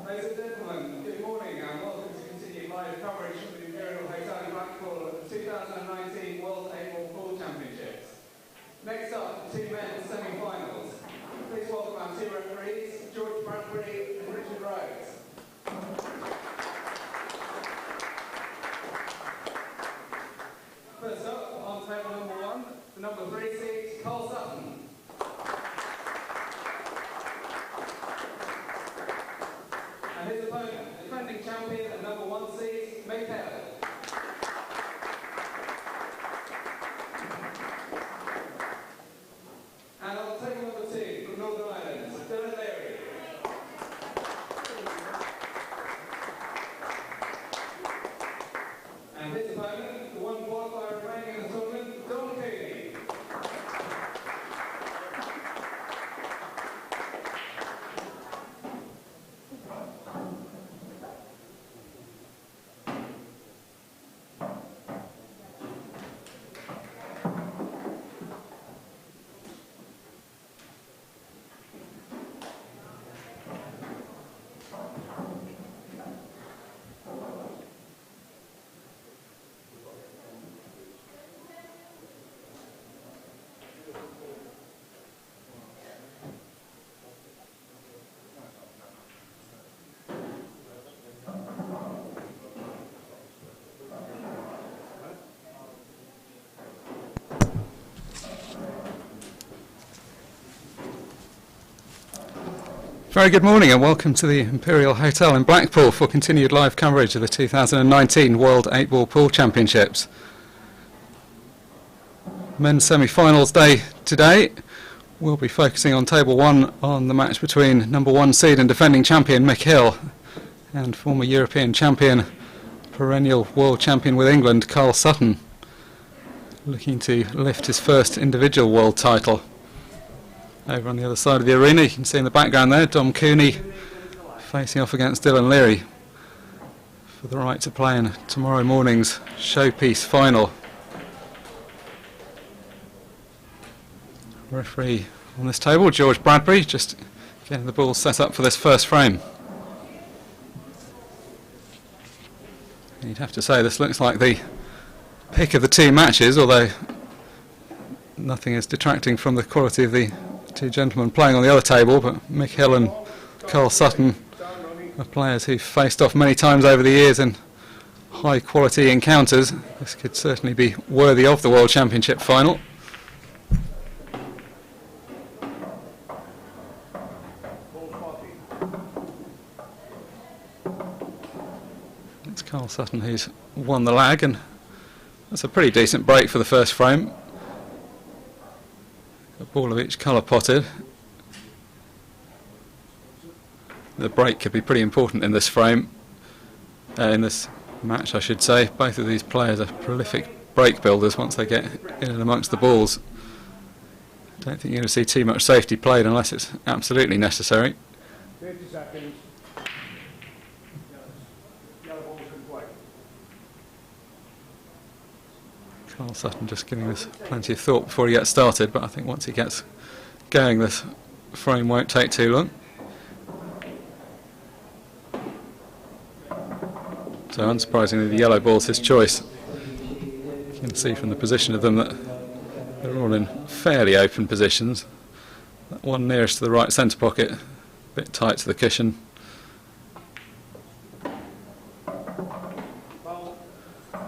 Ladies and gentlemen, good morning and welcome to continued live coverage from the Imperial Hotel in Blackpool of the 2019 World 8-Ball Pool Championships. Next up, the two men's semi-finals. Please welcome our two referees, George Bradbury and Richard Rhodes. First up, on table number 1, the number 3 seed, Karl Sutton. And his opponent, defending champion and number 1 seed, Mick. And on table number 2, from Northern Ireland, Dylan Leary. And his opponent, the one qualifier remaining in the tournament, Don Cooney. Very good morning and welcome to the Imperial Hotel in Blackpool for continued live coverage of the 2019 World 8-Ball Pool Championships. Men's semi-finals day today. We'll be focusing on table 1 on the match between number 1 seed and defending champion Mick and former European champion, perennial world champion with England, Karl Sutton, looking to lift his first individual world title. Over on the other side of the arena, you can see in the background there, Don Cooney facing off against Dylan Leary for the right to play in tomorrow morning's showpiece final. Referee on this table, George Bradbury, just getting the ball set up for this first frame. And you'd have to say this looks like the pick of the two matches, although nothing is detracting from the quality of the two gentlemen playing on the other table, but Mick Hill and Karl Sutton are players who've faced off many times over the years in high quality encounters. This could certainly be worthy of the World Championship final. It's Karl Sutton who's won the lag, and that's a pretty decent break for the first frame. A ball of each colour potted. The break could be pretty important in this frame, in this match I should say. Both of these players are prolific break builders once they get in and amongst the balls. I don't think you're going to see too much safety played unless it's absolutely necessary. 50 seconds. Yellow ball's in play. Karl Sutton just giving this plenty of thought before he gets started, but I think once he gets going this frame won't take too long. So unsurprisingly the yellow ball's his choice. You can see from the position of them that they're all in fairly open positions. That one nearest to the right centre pocket, a bit tight to the cushion.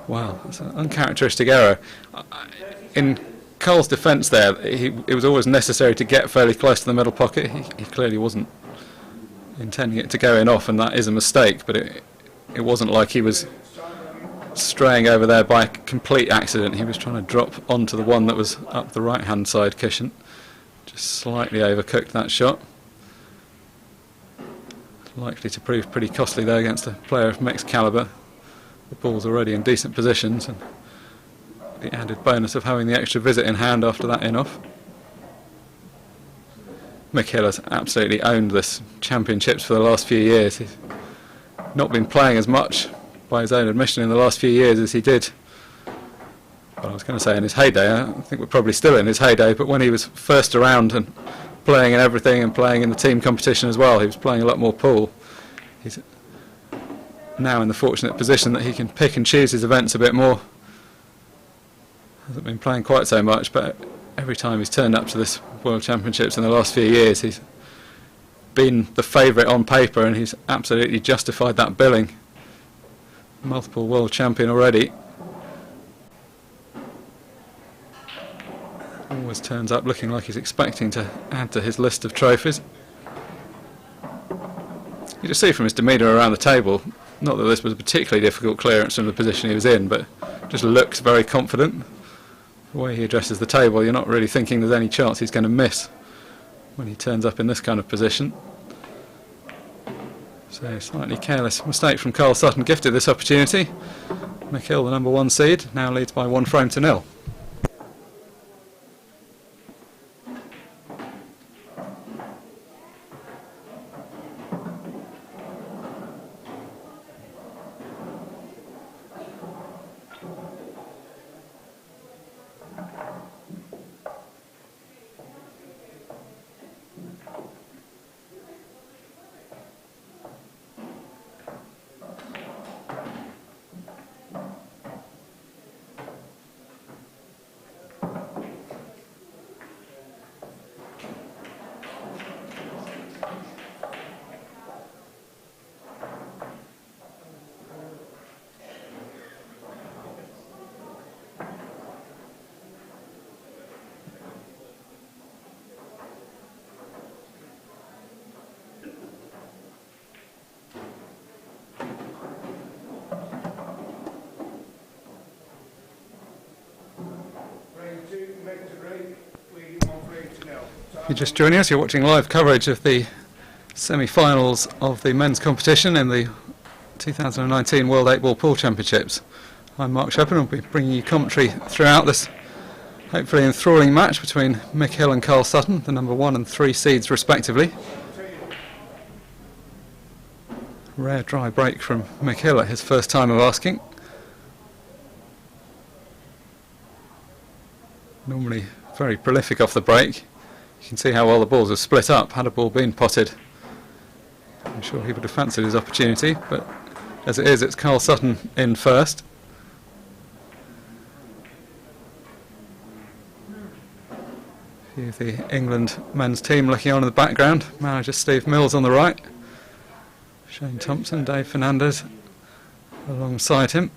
Wow, that's an uncharacteristic error. In Karl's defence there, it was always necessary to get fairly close to the middle pocket. He clearly wasn't intending it to go in off, and that is a mistake, but it wasn't like he was straying over there by complete accident. He was trying to drop onto the one that was up the right hand side cushion. Just slightly overcooked that shot. Likely to prove pretty costly there against a player of Mick's calibre. The ball's already in decent positions, and the added bonus of having the extra visit in hand after that in-off. Mick Hill has absolutely owned this championships for the last few years. He's not been playing as much, by his own admission, in the last few years as he did. Well, I was going to say in his heyday. I think we're probably still in his heyday, but when he was first around and playing in everything and playing in the team competition as well, he was playing a lot more pool. He's now in the fortunate position that he can pick and choose his events a bit more. Hasn't been playing quite so much, but every time he's turned up to this World Championships in the last few years, he's been the favourite on paper, and he's absolutely justified that billing. Multiple world champion already. Always turns up looking like he's expecting to add to his list of trophies. You just see from his demeanour around the table, not that this was a particularly difficult clearance from the position he was in, but just looks very confident. The way he addresses the table, you're not really thinking there's any chance he's going to miss when he turns up in this kind of position. So slightly careless mistake from Karl Sutton gifted this opportunity. Mick Hill, the number 1 seed, now leads by 1 frame to 0. If you're just joining us, you're watching live coverage of the semi-finals of the men's competition in the 2019 World 8-Ball Pool Championships. I'm Mark Shepherd and I'll be bringing you commentary throughout this hopefully enthralling match between Mick Hill and Karl Sutton, the number 1 and 3 seeds respectively. Rare dry break from Mick Hill at his first time of asking. Normally very prolific off the break. You can see how well the balls have split up. Had a ball been potted, I'm sure he would have fancied his opportunity, but as it is, it's Karl Sutton in first. A few of the England men's team looking on in the background. Manager Steve Mills on the right. Shane Thompson, Dave Fernandez alongside him.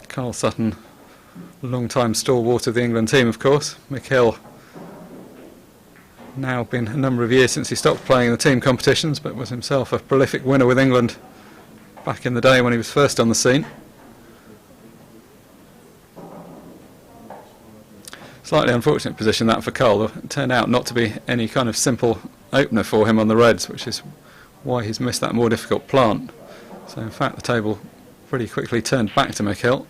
Karl Sutton, long-time stalwart of the England team, of course. Mick Hill, now been a number of years since he stopped playing in the team competitions, but was himself a prolific winner with England back in the day when he was first on the scene. Slightly unfortunate position that for Karl. It turned out not to be any kind of simple opener for him on the reds, which is why he's missed that more difficult plant. So in fact the table pretty quickly turned back to Mick Hill.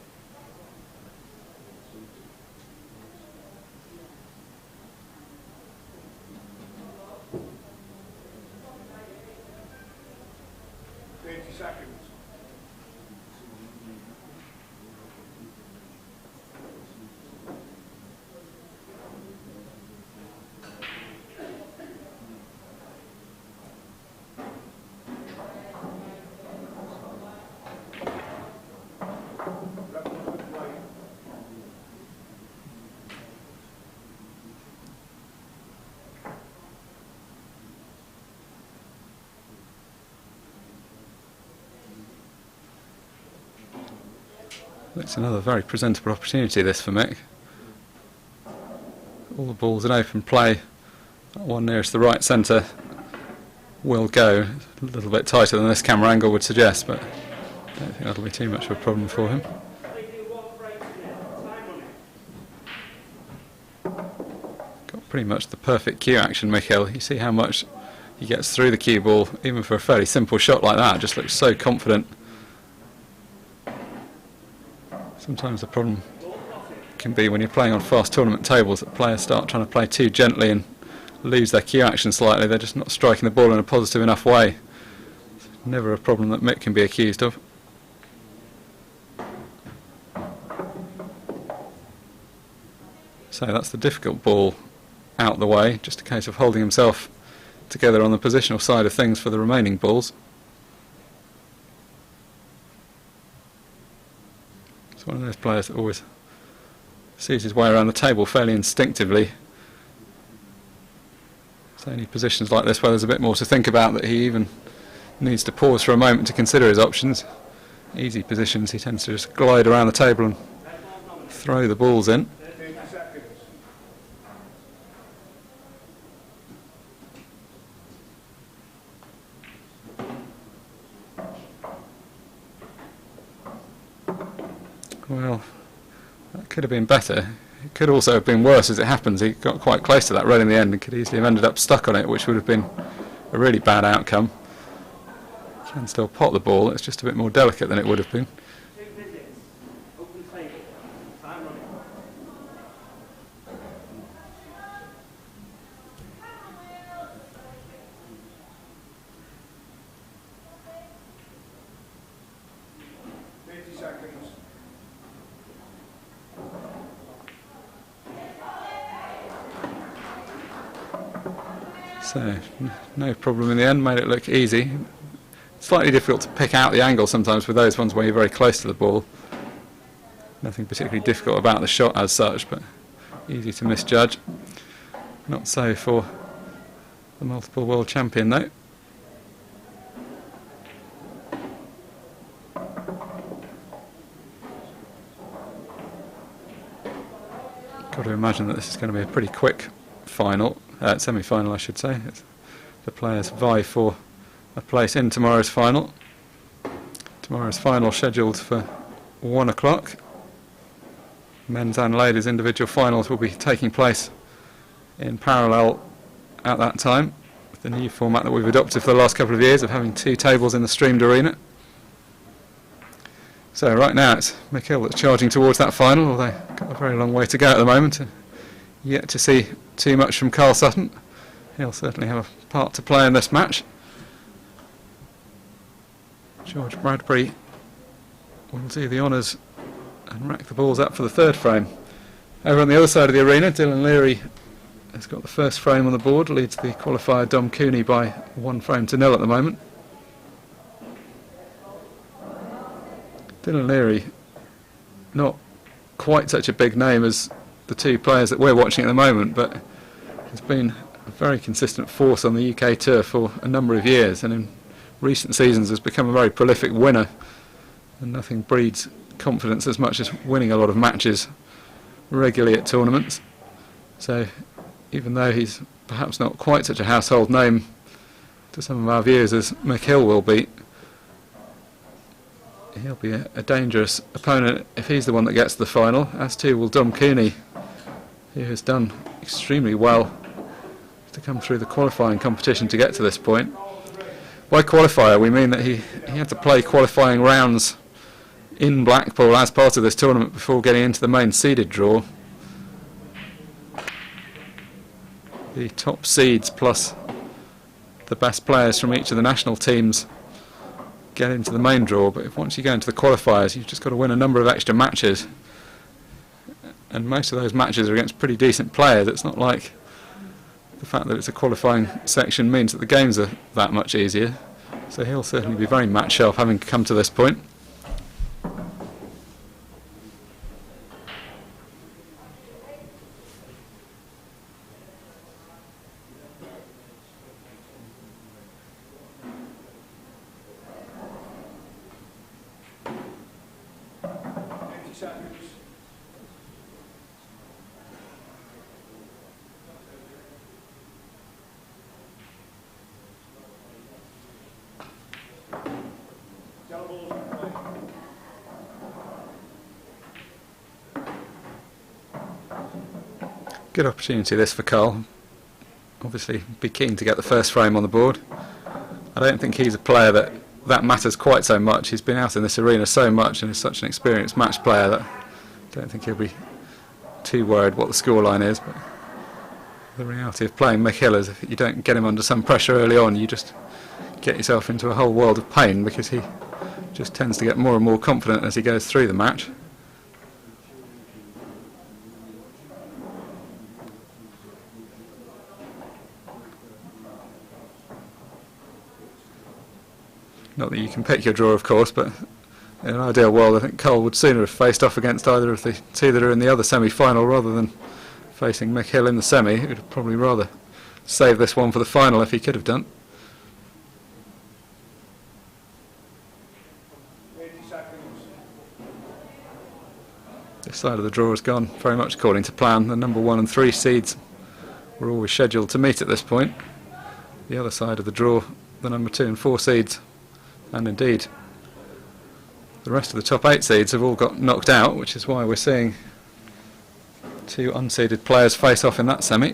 It's another very presentable opportunity, this, for Mick. All the balls in open play. That one nearest the right centre will go. A little bit tighter than this camera angle would suggest, but I don't think that'll be too much of a problem for him. Got pretty much the perfect cue action, Mick Hill. You see how much he gets through the cue ball, even for a fairly simple shot like that. Just looks so confident. Sometimes the problem can be when you're playing on fast tournament tables that players start trying to play too gently and lose their cue action slightly. They're just not striking the ball in a positive enough way. It's never a problem that Mick can be accused of. So that's the difficult ball out the way, just a case of holding himself together on the positional side of things for the remaining balls. It's one of those players that always sees his way around the table fairly instinctively. It's only positions like this where there's a bit more to think about that he even needs to pause for a moment to consider his options. Easy positions, he tends to just glide around the table and throw the balls in. Well, that could have been better. It could also have been worse as it happens. He got quite close to that red in the end and could easily have ended up stuck on it, which would have been a really bad outcome. Can still pot the ball, it's just a bit more delicate than it would have been. So, no problem in the end, made it look easy. Slightly difficult to pick out the angle sometimes with those ones where you're very close to the ball. Nothing particularly difficult about the shot as such, but easy to misjudge. Not so for the multiple world champion though. Got to imagine that this is going to be a pretty quick final. Semi-final I should say. The players vie for a place in tomorrow's final. Tomorrow's final scheduled for 1 o'clock. Men's and ladies' individual finals will be taking place in parallel at that time, with the new format that we've adopted for the last couple of years of having 2 tables in the streamed arena. So right now it's Mick Hill that's charging towards that final, although got a very long way to go at the moment. Yet to see too much from Karl Sutton. He'll certainly have a part to play in this match. George Bradbury will do the honours and rack the balls up for the 3rd frame. Over on the other side of the arena, Dylan Leary has got the first frame on the board, leads the qualifier Dom Cooney by 1 frame to 0 at the moment. Dylan Leary, not quite such a big name as the 2 players that we're watching at the moment, but has been a very consistent force on the UK tour for a number of years, and in recent seasons has become a very prolific winner, and nothing breeds confidence as much as winning a lot of matches regularly at tournaments. So even though he's perhaps not quite such a household name to some of our viewers as Mick Hill will be, he'll be a dangerous opponent if he's the one that gets to the final, as too will Dom Cooney, who has done extremely well to come through the qualifying competition to get to this point. By qualifier we mean that he had to play qualifying rounds in Blackpool as part of this tournament before getting into the main seeded draw. The top seeds plus the best players from each of the national teams get into the main draw, but if once you go into the qualifiers you've just got to win a number of extra matches, and most of those matches are against pretty decent players. It's not like the fact that it's a qualifying section means that the games are that much easier, so he'll certainly be very match sharp having come to this point. seconds. Doubles in play. Good opportunity this for Karl. Obviously be keen to get the first frame on the board. I don't think he's a player that matters quite so much. He's been out in this arena so much and is such an experienced match player that I don't think he'll be too worried what the scoreline is. But the reality of playing Mick Hill is if you don't get him under some pressure early on, you just get yourself into a whole world of pain, because he just tends to get more and more confident as he goes through the match. Not that you can pick your draw, of course, but in an ideal world I think Karl would sooner have faced off against either of the two that are in the other semi-final rather than facing Mick Hill in the semi. He would probably rather save this one for the final if he could have done. 80 seconds. This side of the draw has gone very much according to plan. The number 1 and 3 seeds were always scheduled to meet at this point. The other side of the draw, the number 2 and 4 seeds, and indeed the rest of the top 8 seeds have all got knocked out, which is why we're seeing 2 unseeded players face off in that semi.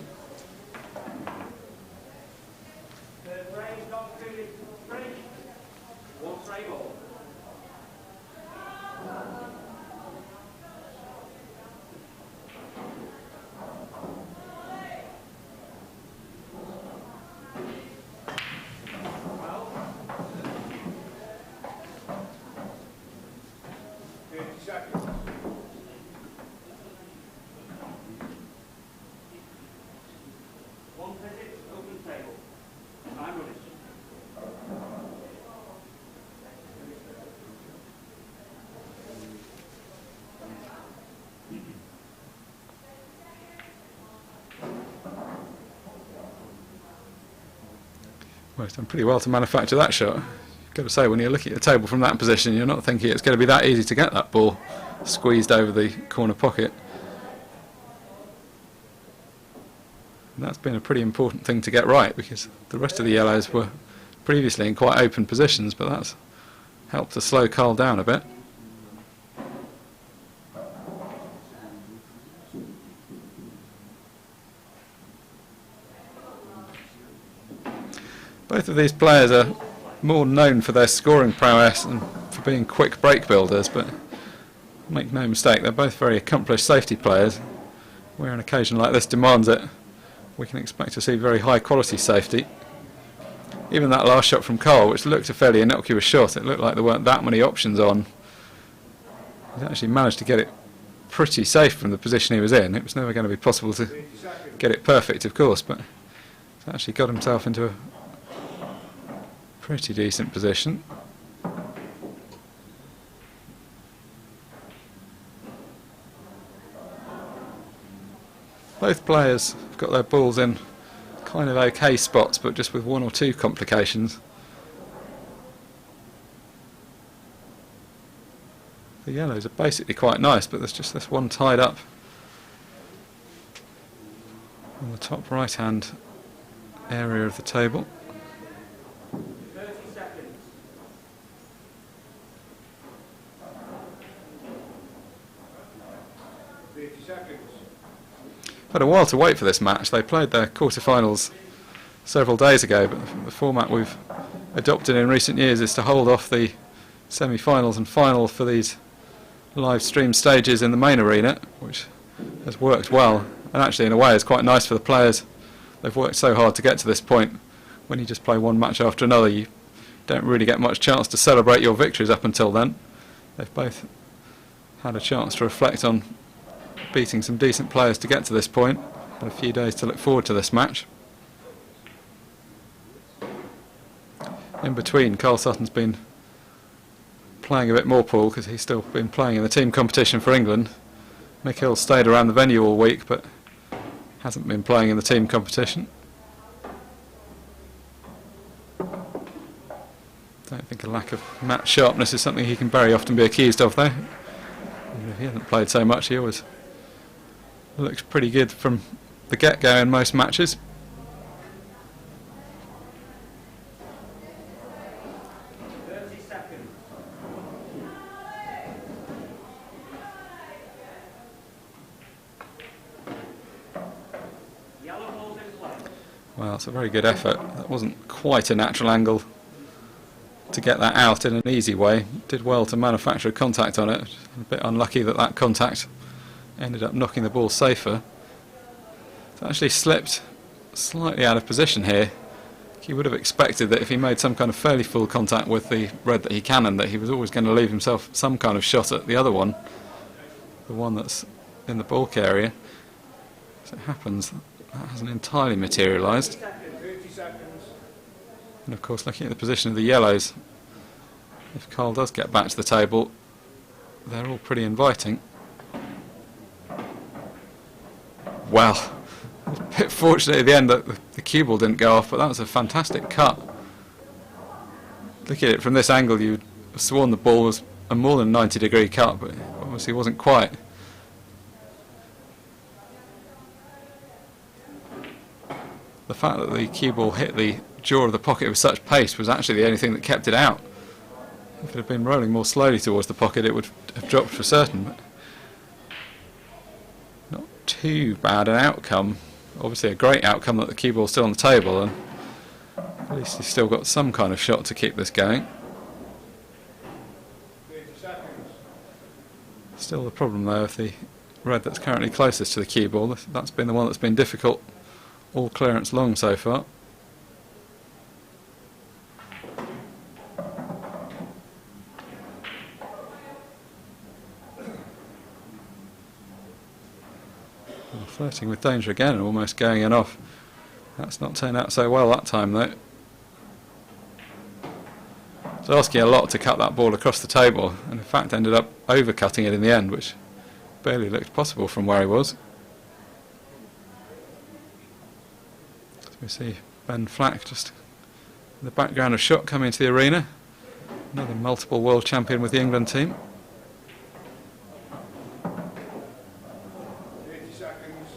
Well, he's done pretty well to manufacture that shot. You've got to say, when you're looking at the table from that position, you're not thinking it's going to be that easy to get that ball squeezed over the corner pocket. And that's been a pretty important thing to get right, because the rest of the yellows were previously in quite open positions, but that's helped to slow Karl down a bit. Both of these players are more known for their scoring prowess and for being quick break builders, but make no mistake, they're both very accomplished safety players. Where an occasion like this demands it, we can expect to see very high quality safety. Even that last shot from Karl, which looked a fairly innocuous shot, it looked like there weren't that many options on. He actually managed to get it pretty safe from the position he was in. It was never going to be possible to get it perfect, of course, but he's actually got himself into a pretty decent position. Both players have got their balls in kind of okay spots, but just with 1 or 2 complications. The yellows are basically quite nice, but there's just this one tied up on the top right hand area of the table. 30 seconds. Had a while to wait for this match. They played their quarterfinals several days ago, but the format we've adopted in recent years is to hold off the semi-finals and final for these live stream stages in the main arena, which has worked well, and actually in a way is quite nice for the players. They've worked so hard to get to this point. When you just play one match after another, you don't really get much chance to celebrate your victories up until then. They've both had a chance to reflect on beating some decent players to get to this point, and a few days to look forward to this match. In between, Karl Sutton's been playing a bit more pool because he's still been playing in the team competition for England. Mick Hill stayed around the venue all week but hasn't been playing in the team competition. Don't think a lack of match sharpness is something he can very often be accused of, though. Even if he hasn't played so much, he always looks pretty good from the get-go in most matches. Well, it's a very good effort. That wasn't quite a natural angle to get that out in an easy way. Did well to manufacture contact on it. A bit unlucky that that contact ended up knocking the ball safer. It's actually slipped slightly out of position here. He would have expected that if he made some kind of fairly full contact with the red that he cannoned, that he was always going to leave himself some kind of shot at the other one, the one that's in the bulk area. As it happens, that hasn't entirely materialised. 30 seconds. And of course, looking at the position of the yellows, if Karl does get back to the table, they're all pretty inviting. Well, a bit fortunate at the end that the cue ball didn't go off, but that was a fantastic cut. Looking at it from this angle, you'd have sworn the ball was a more than 90-degree cut, but it obviously wasn't quite. The fact that the cue ball hit the jaw of the pocket with such pace was actually the only thing that kept it out. If it had been rolling more slowly towards the pocket, it would have dropped for certain. But not too bad an outcome. Obviously a great outcome that the cue ball's still on the table, and at least he's still got some kind of shot to keep this going. 30 seconds. Still the problem though of the red that's currently closest to the cue ball. That's been the one that's been difficult all clearance long so far. Well, flirting with danger again and almost going in off. That's not turned out so well that time though. It's asking a lot to cut that ball across the table, and in fact ended up overcutting it in the end, which barely looked possible from where he was. We see Ben Flack just in the background of shot coming into the arena. Another multiple world champion with the England team. 30 seconds.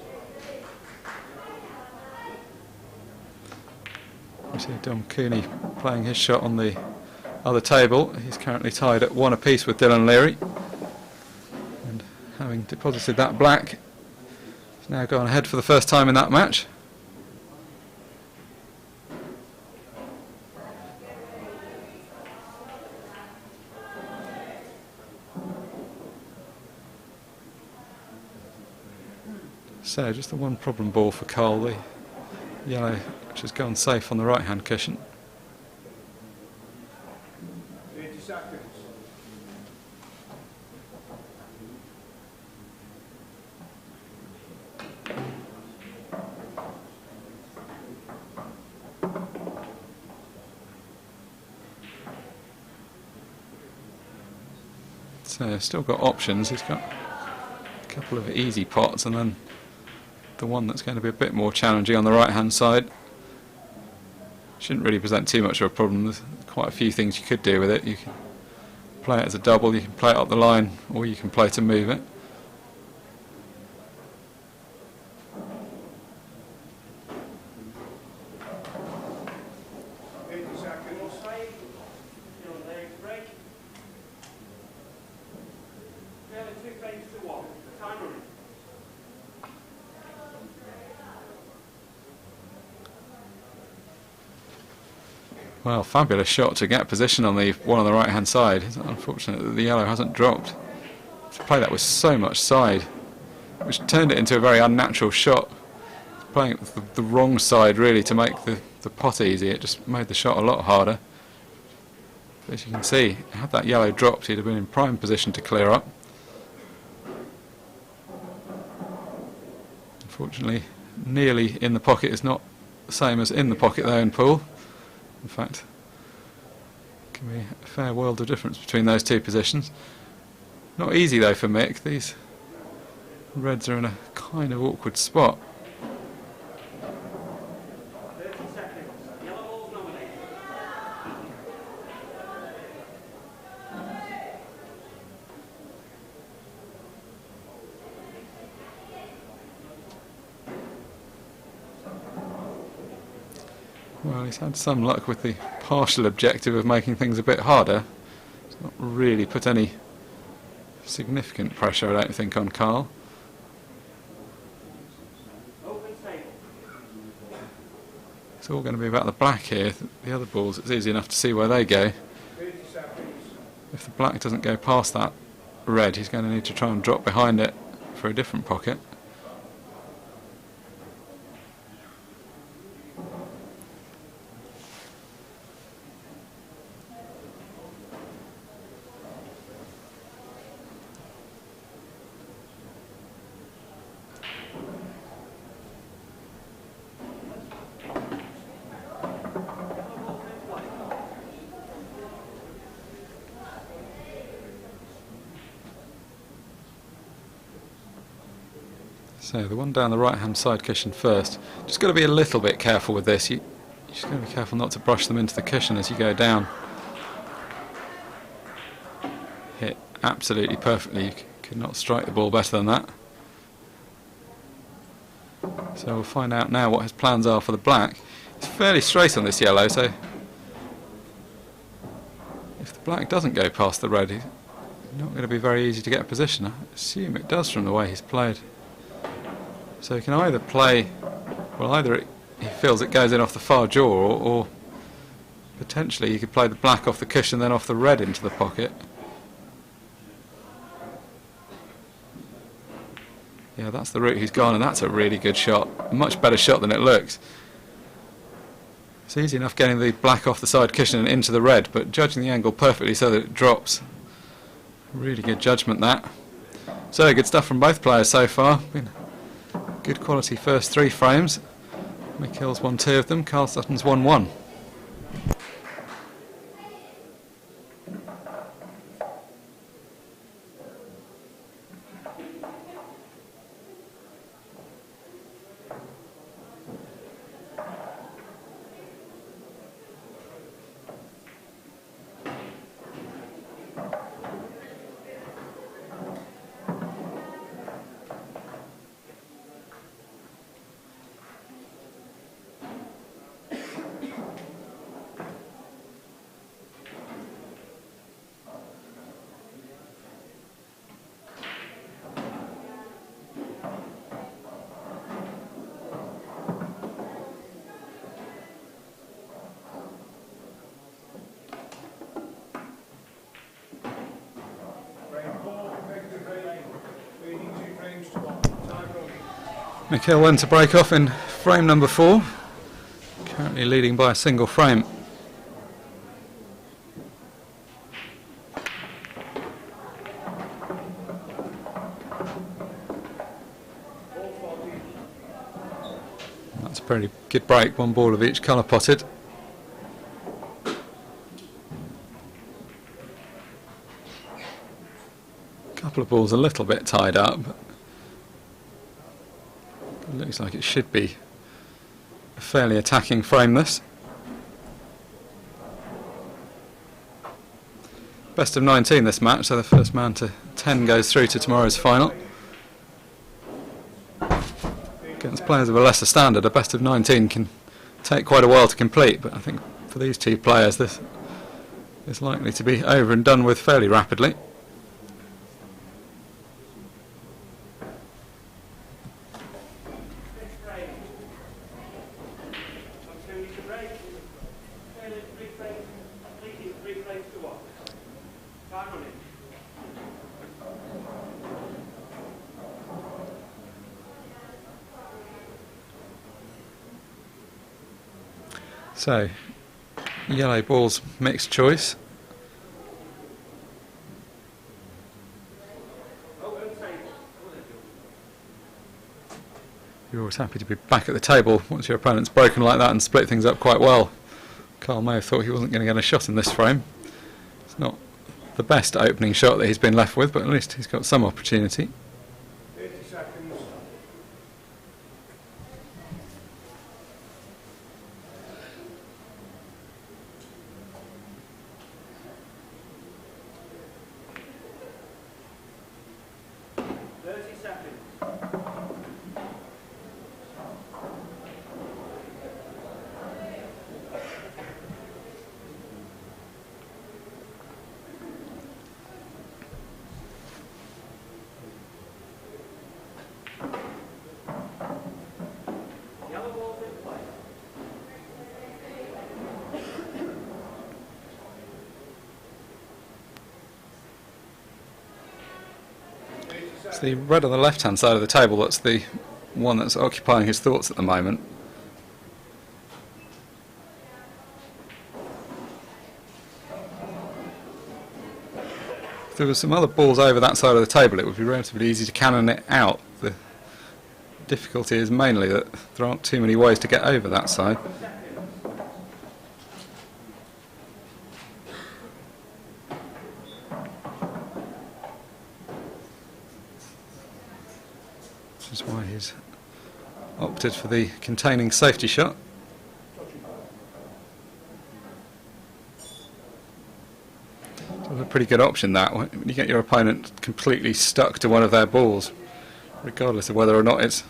We see Dom Cooney playing his shot on the other table. He's currently tied at 1 apiece with Dylan Leary. And having deposited that black, he's now gone ahead for the first time in that match. So just the one problem ball for Karl, the yellow which has gone safe on the right hand cushion. 30 seconds. So still got options. He's got a couple of easy pots and then the one that's going to be a bit more challenging on the right hand side. Shouldn't really present too much of a problem. There's quite a few things you could do with it. You can play it as a double, you can play it up the line, or you can play to move it. Well, fabulous shot to get position on the one on the right hand side. It's unfortunate that the yellow hasn't dropped. To play that with so much side, which turned it into a very unnatural shot. Playing it with the wrong side really to make the pot easy, it just made the shot a lot harder. But as you can see, had that yellow dropped, he'd have been in prime position to clear up. Unfortunately, nearly in the pocket is not the same as in the pocket though in pool. In fact, can be a fair world of difference between those two positions. Not easy though for Mick. These reds are in a kind of awkward spot. 30 seconds. Yellow ball's nominated. Well, he's had some luck with the partial objective of making things a bit harder. He's not really put any significant pressure, I don't think, on Karl. It's all going to be about the black here. The other balls, it's easy enough to see where they go. 30 seconds. If the black doesn't go past that red, he's going to need to try and drop behind it for a different pocket. So the one down the right hand side cushion first. Just got to be a little bit careful with this. You just got to be careful not to brush them into the cushion as you go down. Hit absolutely perfectly. You could not strike the ball better than that. So we'll find out now what his plans are for the black. It's fairly straight on this yellow, so if the black doesn't go past the red, it's not going to be very easy to get a position. I assume it does from the way he's played. So he can either play, well, either he feels it goes in off the far jaw, or potentially he could play the black off the cushion, then off the red into the pocket. Yeah, that's the route he's gone, and that's a really good shot. A much better shot than it looks. It's easy enough getting the black off the side cushion and into the red, but judging the angle perfectly so that it drops. Really good judgment, that. So, good stuff from both players so far. Been good quality first 3 frames. Mick Hill's won 2 of them, Karl Sutton's won 1. Mick Hill went to break off in frame number 4, currently leading by a single frame. That's a pretty good break, 1 ball of each colour potted. A couple of balls a little bit tied up. It looks like it should be a fairly attacking frame, this. Best of 19 this match, so the first man to 10 goes through to tomorrow's final. Against players of a lesser standard, a best of 19 can take quite a while to complete, but I think for these 2 players this is likely to be over and done with fairly rapidly. So, yellow balls mixed choice. You're always happy to be back at the table once your opponent's broken like that and split things up quite well. Karl may have thought he wasn't going to get a shot in this frame. It's not the best opening shot that he's been left with, but at least he's got some opportunity. 30 seconds. the red on the left-hand side of the table that's the one that's occupying his thoughts at the moment. If there were some other balls over that side of the table, it would be relatively easy to cannon it out. The difficulty is mainly that there aren't too many ways to get over that side. Which is why he's opted for the containing safety shot. It's a pretty good option, that when you get your opponent completely stuck to one of their balls, regardless of whether or not it's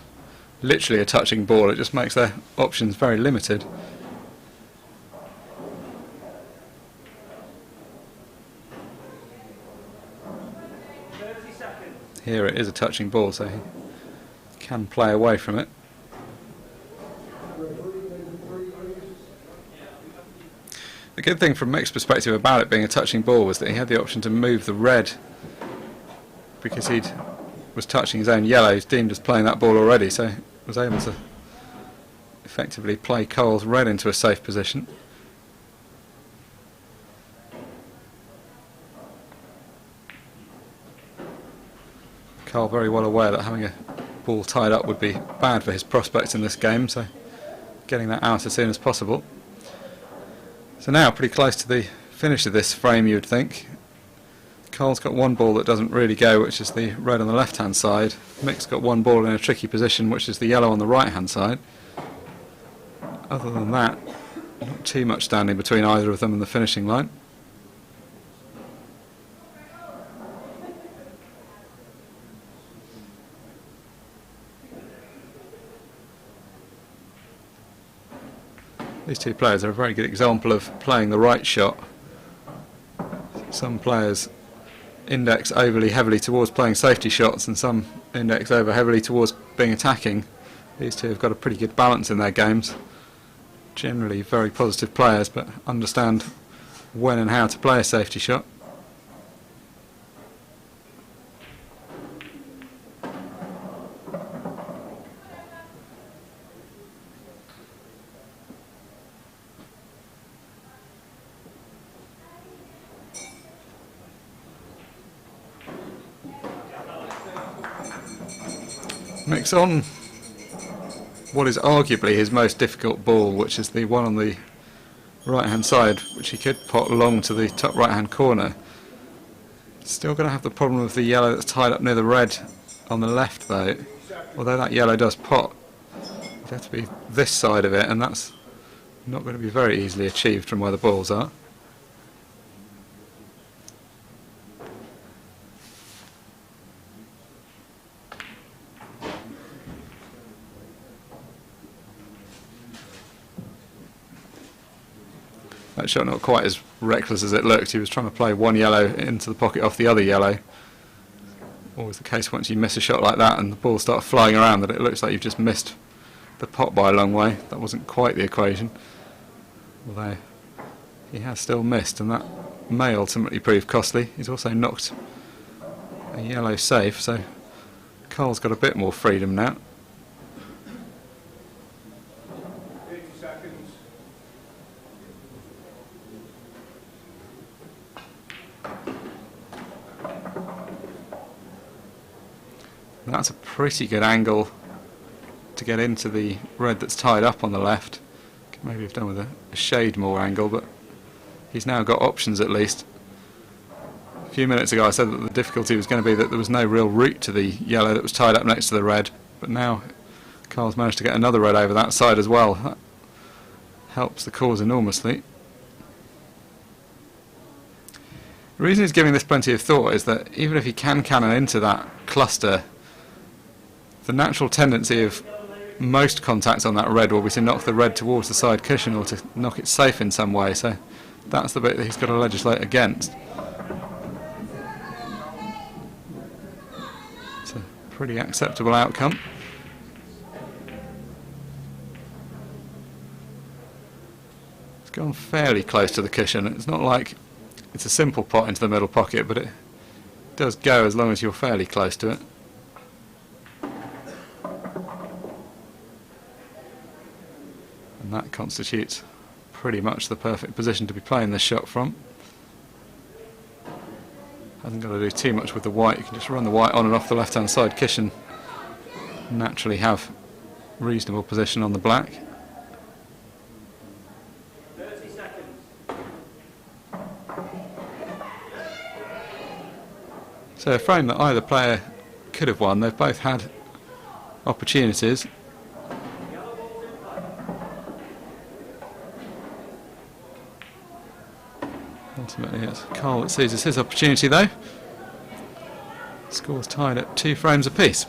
literally a touching ball. It just makes their options very limited. Here it is a touching ball, so he can play away from it. The good thing from Mick's perspective about it being a touching ball was that he had the option to move the red, because he was touching his own yellow. He's deemed as playing that ball already, so he was able to effectively play Karl's red into a safe position. Karl very well aware that having a ball tied up would be bad for his prospects in this game, so getting that out as soon as possible. So now pretty close to the finish of this frame, you would think. Karl's got one ball that doesn't really go, which is the red on the left hand side. Mick's got one ball in a tricky position, which is the yellow on the right hand side. Other than that, not too much standing between either of them and the finishing line. These two players are a very good example of playing the right shot. Some players index overly heavily towards playing safety shots, and some index over heavily towards being attacking. These two have got a pretty good balance in their games. Generally very positive players, but understand when and how to play a safety shot. Mick's on what is arguably his most difficult ball, which is the one on the right hand side, which he could pot long to the top right hand corner. Still going to have the problem of the yellow that's tied up near the red on the left though. Although that yellow does pot, it'd have to be this side of it, and that's not going to be very easily achieved from where the balls are. That shot not quite as reckless as it looked. He was trying to play one yellow into the pocket off the other yellow. Always the case once you miss a shot like that and the ball starts flying around, that it looks like you've just missed the pot by a long way. That wasn't quite the equation, although he has still missed, and that may ultimately prove costly. He's also knocked a yellow safe, so Karl's got a bit more freedom now. 30 seconds. That's a pretty good angle to get into the red that's tied up on the left. Could maybe have done with a shade more angle, but he's now got options at least. A few minutes ago I said that the difficulty was going to be that there was no real route to the yellow that was tied up next to the red, but now Karl's managed to get another red over that side as well. That helps the cause enormously. The reason he's giving this plenty of thought is that even if he can cannon into that cluster, the natural tendency of most contacts on that red will be to knock the red towards the side cushion or to knock it safe in some way, so that's the bit that he's got to legislate against. It's a pretty acceptable outcome. It's gone fairly close to the cushion. It's not like it's a simple pot into the middle pocket, but it does go as long as you're fairly close to it. And that constitutes pretty much the perfect position to be playing this shot from. Hasn't got to do too much with the white, you can just run the white on and off the left hand side. Kishan naturally have reasonable position on the black. 30 seconds. So a frame that either player could have won. They've both had opportunities. Ultimately it's Karl that seizes his opportunity though. Score's tied at 2 frames apiece.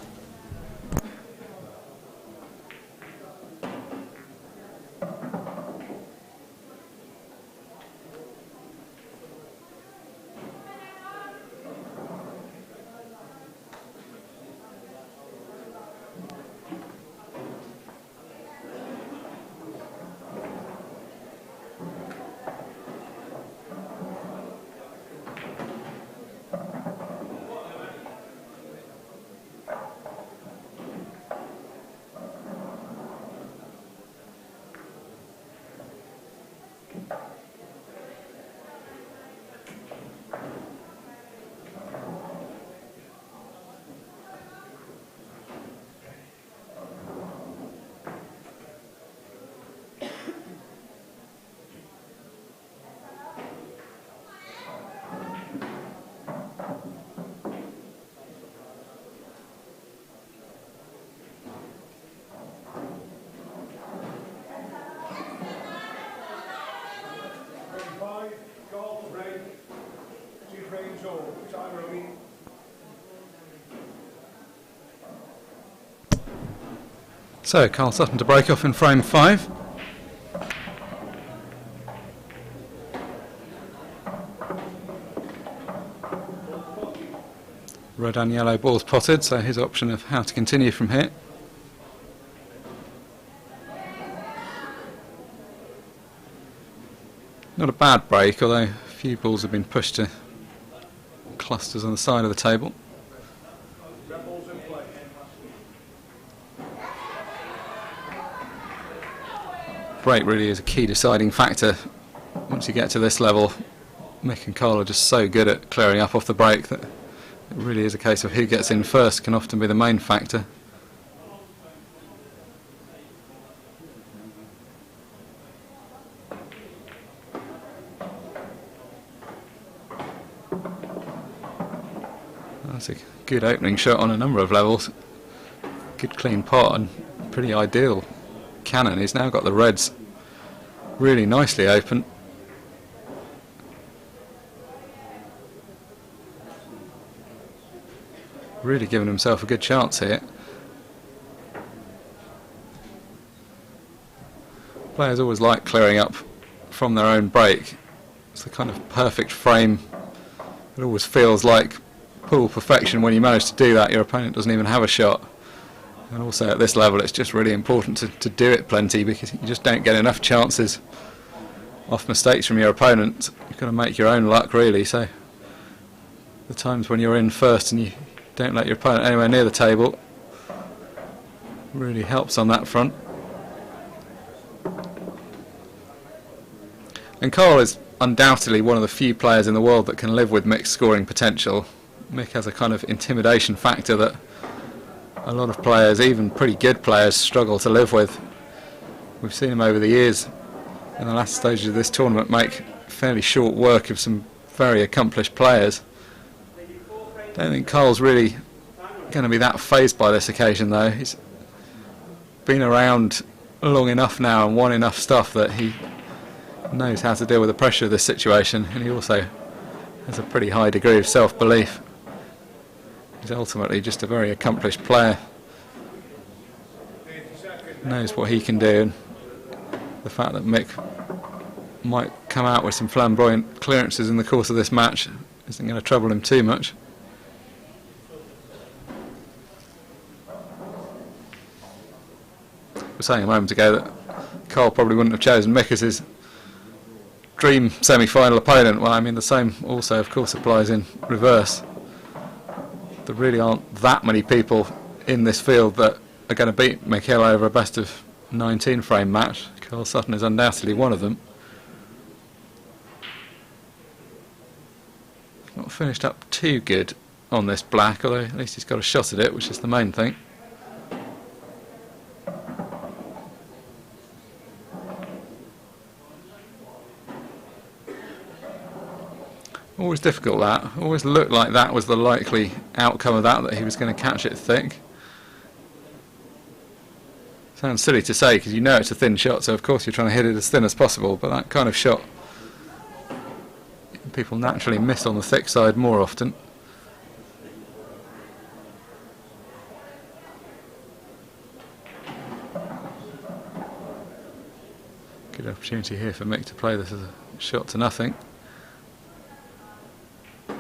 Karl to break. 2 frames all. Time running. So Karl Sutton to break off in frame 5. Red and yellow balls potted, so his option of how to continue from here. Not a bad break, although a few balls have been pushed to clusters on the side of the table. Red balls in play. Break really is a key deciding factor. Once you get to this level, Mick and Karl are just so good at clearing up off the break that it really is a case of who gets in first can often be the main factor. That's a good opening shot on a number of levels. Good clean pot and pretty ideal cannon. He's now got the reds really nicely open. Really giving himself a good chance here. Players always like clearing up from their own break. It's the kind of perfect frame. It always feels like pool perfection when you manage to do that. Your opponent doesn't even have a shot. And also at this level it's just really important to do it plenty, because you just don't get enough chances off mistakes from your opponent. You've got to make your own luck really. So the times when you're in first and you don't let your opponent anywhere near the table really helps on that front. And Karl is undoubtedly one of the few players in the world that can live with Mick's scoring potential. Mick has a kind of intimidation factor that a lot of players, even pretty good players, struggle to live with. We've seen him over the years in the last stages of this tournament make fairly short work of some very accomplished players. Don't think Karl's really going to be that fazed by this occasion though. He's been around long enough now and won enough stuff that he knows how to deal with the pressure of this situation, and he also has a pretty high degree of self-belief. He's ultimately just a very accomplished player. Knows what he can do, and the fact that Mick might come out with some flamboyant clearances in the course of this match isn't going to trouble him too much. We were saying a moment ago that Karl probably wouldn't have chosen Mick as his dream semi-final opponent. Well, I mean the same also of course applies in reverse. There really aren't that many people in this field that are going to beat Mick Hill over a best of 19 frame match. Karl Sutton is undoubtedly one of them. Not finished up too good on this black, although at least he's got a shot at it, which is the main thing. Always difficult, that. Always looked like that was the likely outcome of that he was going to catch it thick. Sounds silly to say because you know it's a thin shot, so of course you're trying to hit it as thin as possible, but that kind of shot people naturally miss on the thick side more often. Good opportunity here for Mick to play this as a shot to nothing. I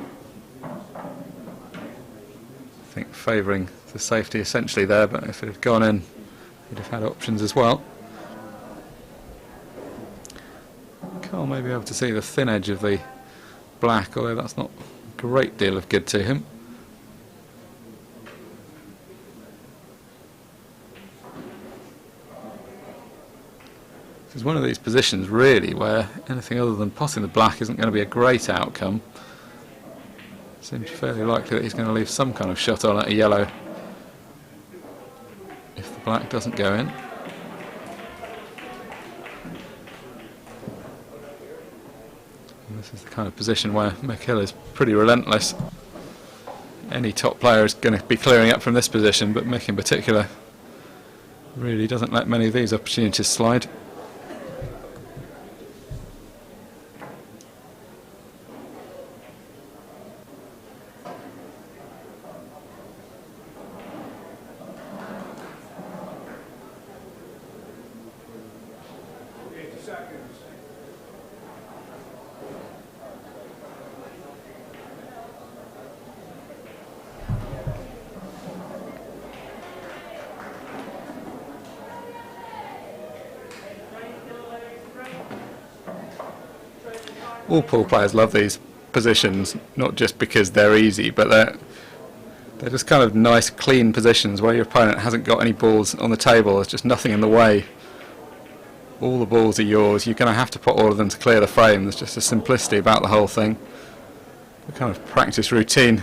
think favouring the safety essentially there, but if it had gone in, he'd have had options as well. Karl may be able to see the thin edge of the black, although that's not a great deal of good to him. This is one of these positions really where anything other than potting the black isn't going to be a great outcome. Seems fairly likely that he's going to leave some kind of shot on at a yellow if the black doesn't go in. And this is the kind of position where Mick Hill is pretty relentless. Any top player is going to be clearing up from this position, but Mick in particular really doesn't let many of these opportunities slide. All pool players love these positions, not just because they're easy, but they're just kind of nice, clean positions where your opponent hasn't got any balls on the table. There's just nothing in the way. All the balls are yours. You're going to have to put all of them to clear the frame. There's just a simplicity about the whole thing. A kind of practice routine.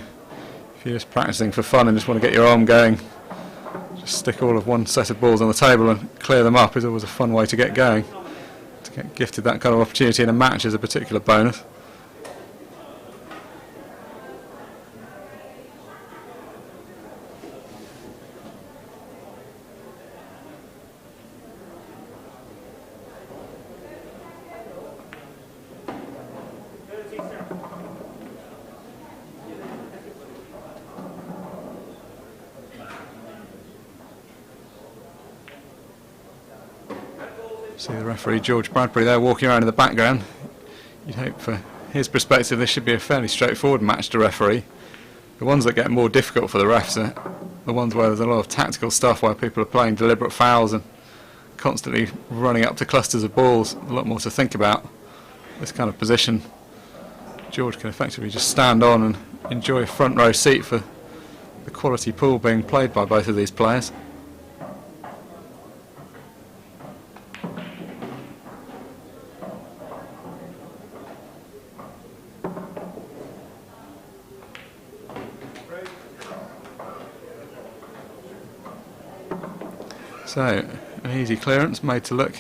If you're just practicing for fun and just want to get your arm going, just stick all of one set of balls on the table and clear them up is always a fun way to get going. To get gifted that kind of opportunity in a match is a particular bonus. See the referee George Bradbury there walking around in the background. You'd hope for his perspective this should be a fairly straightforward match to referee. The ones that get more difficult for the refs are the ones where there's a lot of tactical stuff, where people are playing deliberate fouls and constantly running up to clusters of balls. A lot more to think about. This kind of position, George can effectively just stand on and enjoy a front row seat for the quality pool being played by both of these players. So, an easy clearance made to look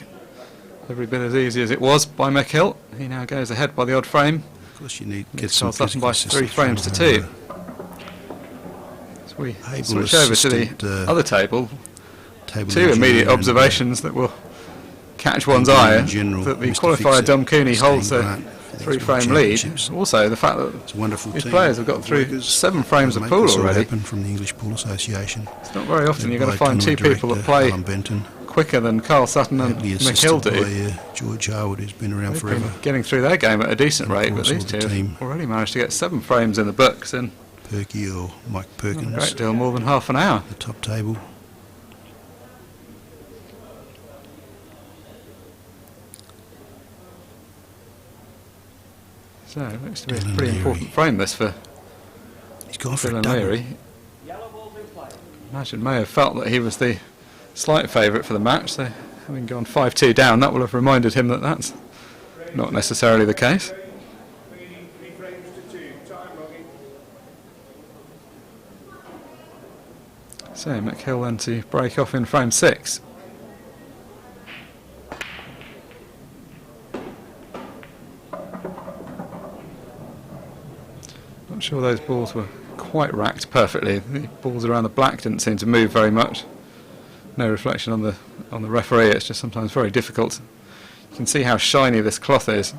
every bit as easy as it was by Mick Hill. He now goes ahead by the odd frame. Of course, you need to get some Sutton by 3 frames to 2. So we switch over to the other table. Two immediate observations that will catch one's eye. That the qualifier Dom Cooney holds a 3-frame lead. Also, the fact that these players have got through 7 frames of pool already. From the English Pool Association. It's not very often you're going to find 2 people that play quicker than Karl Sutton and Mick Hill do. George Harwood, who's been around forever. Been getting through their game at a decent rate, but these two have already managed to get 7 frames in the books in Perky or Mike Perkins. A great deal more than half an hour. The top table. So it looks to be a pretty important frame this for Phil and Leary. Imagine may have felt that he was the slight favourite for the match. They having gone 5-2 down, that will have reminded him that that's not necessarily the case. Remaining 3 frames to 2. Time running. So Mick Hill then to break off in frame 6. Not sure those balls were quite racked perfectly. The balls around the black didn't seem to move very much. No reflection on the referee. It's just sometimes very difficult. You can see how shiny this cloth is.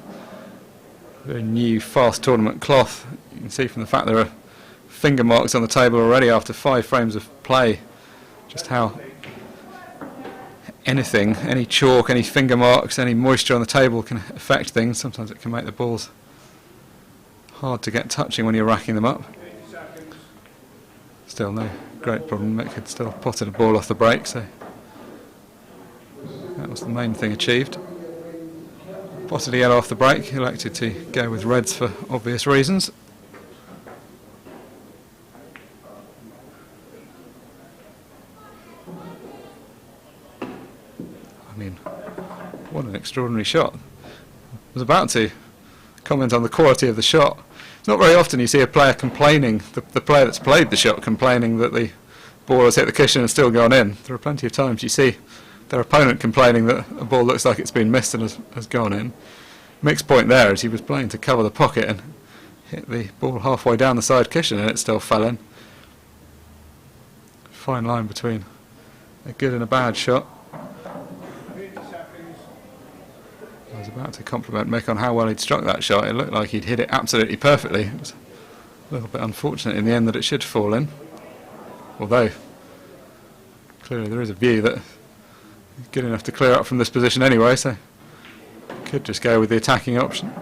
Very new, fast tournament cloth. You can see from the fact there are finger marks on the table already after 5 frames of play. Just how anything, any chalk, any finger marks, any moisture on the table can affect things. Sometimes it can make the balls hard to get touching when you're racking them up. Still no great problem. Mick had still potted a ball off the break, so that was the main thing achieved. Potted a yellow off the break, elected to go with reds for obvious reasons. I mean, what an extraordinary shot. I was about to comment on the quality of the shot. It's not very often you see a player complaining, the player that's played the shot complaining that the ball has hit the cushion and still gone in. There are plenty of times you see their opponent complaining that a ball looks like it's been missed and has gone in. Mick's point there is he was playing to cover the pocket and hit the ball halfway down the side cushion and it still fell in. Fine line between a good and a bad shot. I was about to compliment Mick on how well he'd struck that shot. It looked like he'd hit it absolutely perfectly. It was a little bit unfortunate in the end that it should fall in. Although, clearly there is a view that he's good enough to clear up from this position anyway, so could just go with the attacking option.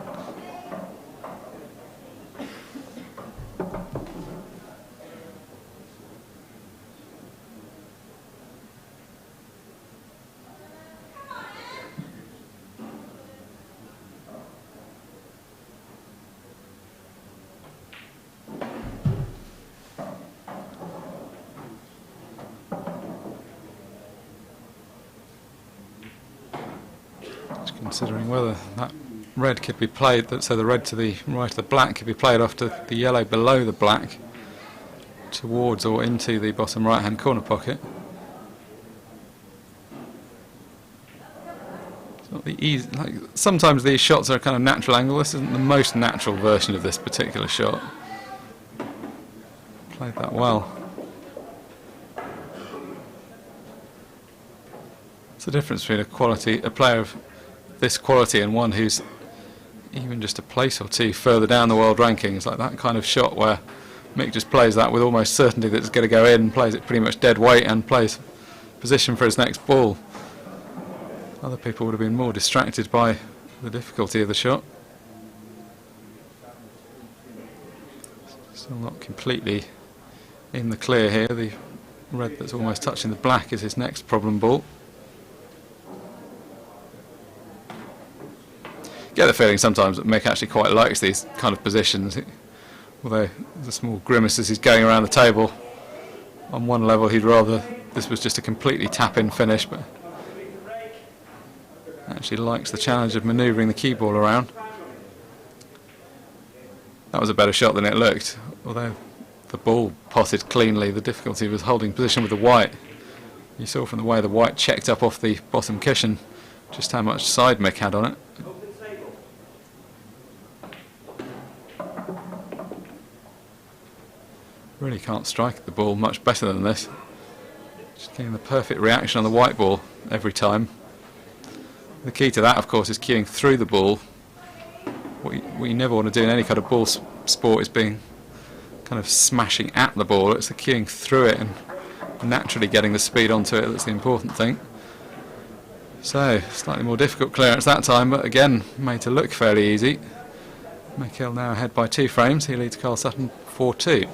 Considering whether that red could be played, so the red to the right of the black could be played off to the yellow below the black towards or into the bottom right hand corner pocket. It's not the easy, like, sometimes these shots are a kind of natural angle. This isn't the most natural version of this particular shot. Played that well. It's the difference between a player of this quality and one who's even just a place or two further down the world rankings, like that kind of shot where Mick just plays that with almost certainty that it's going to go in, plays it pretty much dead weight and plays position for his next ball. Other people would have been more distracted by the difficulty of the shot. Still not completely in the clear here. The red that's almost touching the black is his next problem ball. Get the feeling sometimes that Mick actually quite likes these kind of positions, although there's a small grimace as he's going around the table. On one level he'd rather this was just a completely tap-in finish, but actually likes the challenge of manoeuvring the cue ball around. That was a better shot than it looked, although the ball potted cleanly. The difficulty was holding position with the white. You saw from the way the white checked up off the bottom cushion just how much side Mick had on it. Really can't strike the ball much better than this. Just getting the perfect reaction on the white ball every time. The key to that, of course, is cueing through the ball. What you never want to do in any kind of ball sport is being kind of smashing at the ball. It's the cueing through it and naturally getting the speed onto it that's the important thing. So, slightly more difficult clearance that time, but again, made to look fairly easy. Mick Hill now ahead by 2 frames. He leads Karl Sutton 4-2.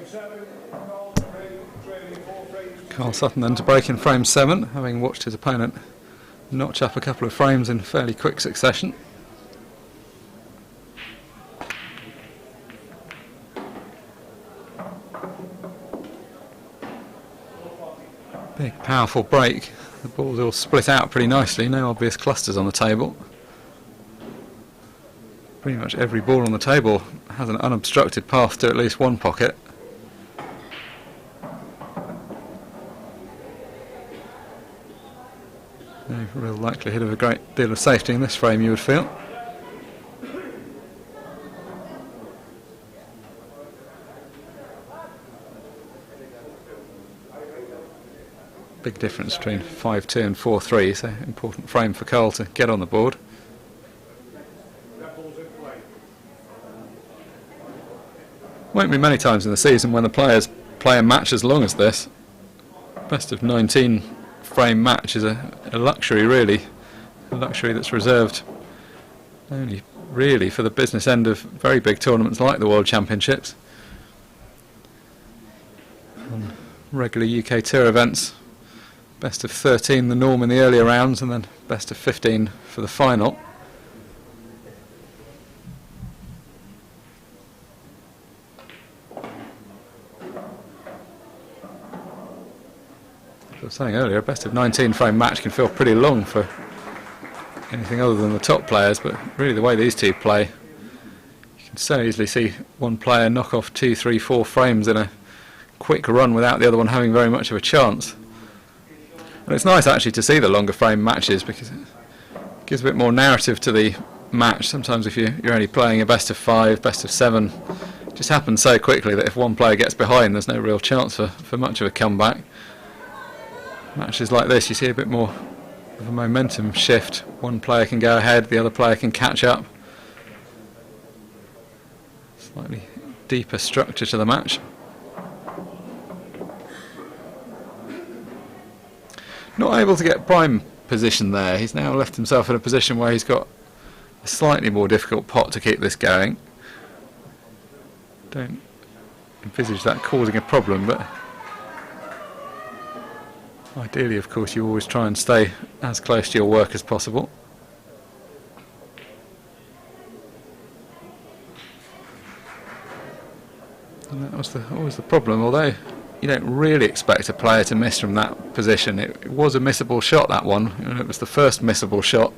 7, Karl trailing 4 frames. Karl Sutton then to break in frame 7, having watched his opponent notch up a couple of frames in fairly quick succession. Big powerful break. The balls all split out pretty nicely, no obvious clusters on the table. Pretty much every ball on the table has an unobstructed path to at least one pocket. No real likelihood of a great deal of safety in this frame, you would feel. Big difference between 5-2 and 4-3, so important frame for Karl to get on the board. Won't be many times in the season when the players play a match as long as this. Best of 19 frame match is a luxury, really. A luxury that's reserved only really for the business end of very big tournaments like the World Championships. And regular UK Tour events, best of 13 the norm in the earlier rounds, and then best of 15 for the final. As I was saying earlier, a best of 19 frame match can feel pretty long for anything other than the top players, but really the way these two play, you can so easily see one player knock off 2, 3, 4 frames in a quick run without the other one having very much of a chance. And it's nice actually to see the longer frame matches because it gives a bit more narrative to the match. Sometimes if you're only playing a best of 5, best of 7, it just happens so quickly that if one player gets behind there's no real chance for much of a comeback. Matches like this you see a bit more of a momentum shift. One player can go ahead, the other player can catch up. Slightly deeper structure to the match. Not able to get prime position there. He's now left himself in a position where he's got a slightly more difficult pot to keep this going. Don't envisage that causing a problem, but ideally, of course, you always try and stay as close to your work as possible. And that was always the problem, although you don't really expect a player to miss from that position. It was a missable shot, that one. It was the first missable shot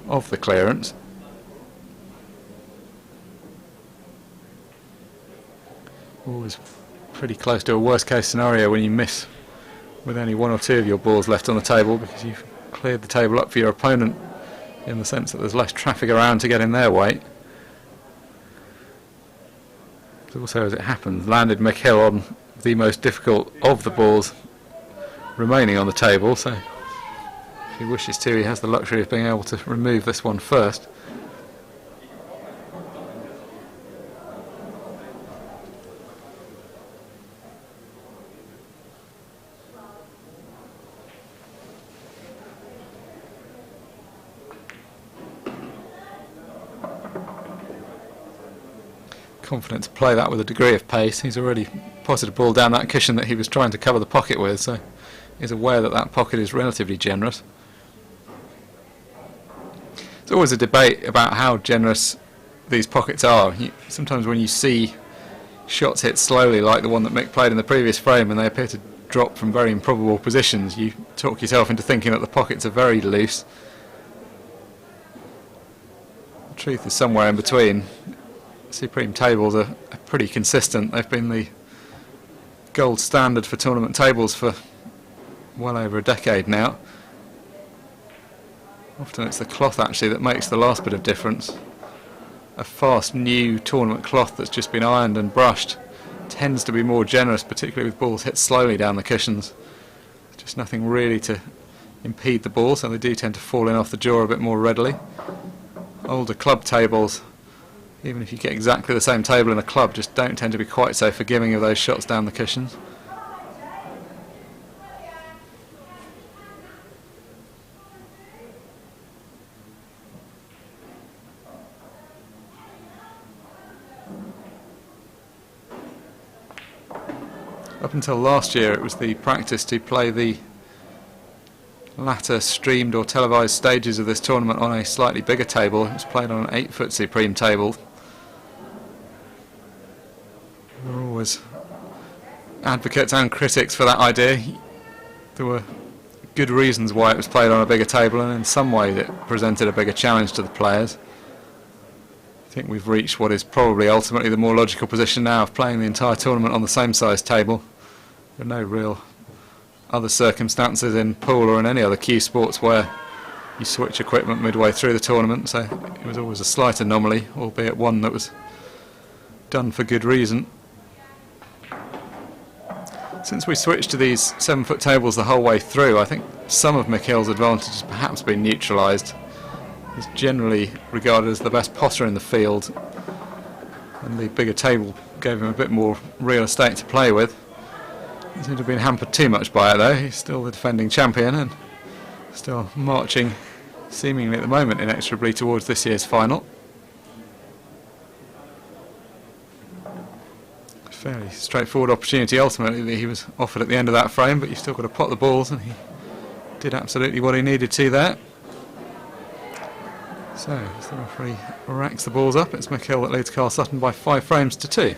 of the clearance. Always pretty close to a worst case scenario when you miss with only 1 or 2 of your balls left on the table, because you've cleared the table up for your opponent in the sense that there's less traffic around to get in their way. But also, as it happens, landed Mick Hill on the most difficult of the balls remaining on the table, so if he wishes to, he has the luxury of being able to remove this one first. Confident to play that with a degree of pace. He's already potted a ball down that cushion that he was trying to cover the pocket with, so he's aware that that pocket is relatively generous. There's always a debate about how generous these pockets are. Sometimes when you see shots hit slowly, like the one that Mick played in the previous frame, and they appear to drop from very improbable positions, you talk yourself into thinking that the pockets are very loose. The truth is somewhere in between. Supreme tables are pretty consistent. They've been the gold standard for tournament tables for well over a decade now. Often it's the cloth actually that makes the last bit of difference. A fast new tournament cloth that's just been ironed and brushed tends to be more generous, particularly with balls hit slowly down the cushions. There's just nothing really to impede the ball, so they do tend to fall in off the jaw a bit more readily. Older club tables, even if you get exactly the same table in a club, just don't tend to be quite so forgiving of those shots down the cushions. Up until last year, it was the practice to play the latter streamed or televised stages of this tournament on a slightly bigger table. It was played on an 8-foot Supreme table. There were always advocates and critics for that idea. There were good reasons why it was played on a bigger table, and in some way it presented a bigger challenge to the players. I think we've reached what is probably ultimately the more logical position now of playing the entire tournament on the same size table. There are no real other circumstances in pool or in any other cue sports where you switch equipment midway through the tournament, so it was always a slight anomaly, albeit one that was done for good reason. Since we switched to these 7-foot tables the whole way through, I think some of Mick Hill's advantage has perhaps been neutralised. He's generally regarded as the best potter in the field, and the bigger table gave him a bit more real estate to play with. He doesn't seem to have been hampered too much by it though. He's still the defending champion and still marching seemingly at the moment inexorably towards this year's final. A fairly straightforward opportunity ultimately that he was offered at the end of that frame, but you've still got to pot the balls, and he did absolutely what he needed to there. So as the referee racks the balls up, it's Mick Hill that leads Karl Sutton by 5 frames to 2.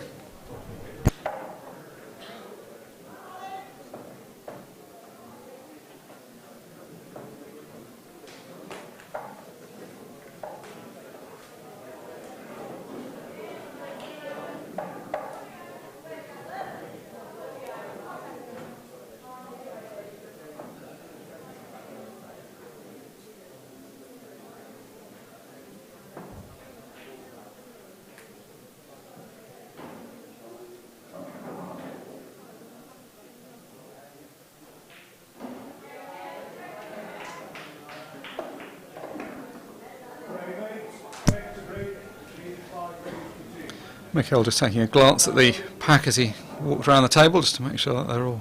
Mick Hill just taking a glance at the pack as he walked around the table just to make sure that they're all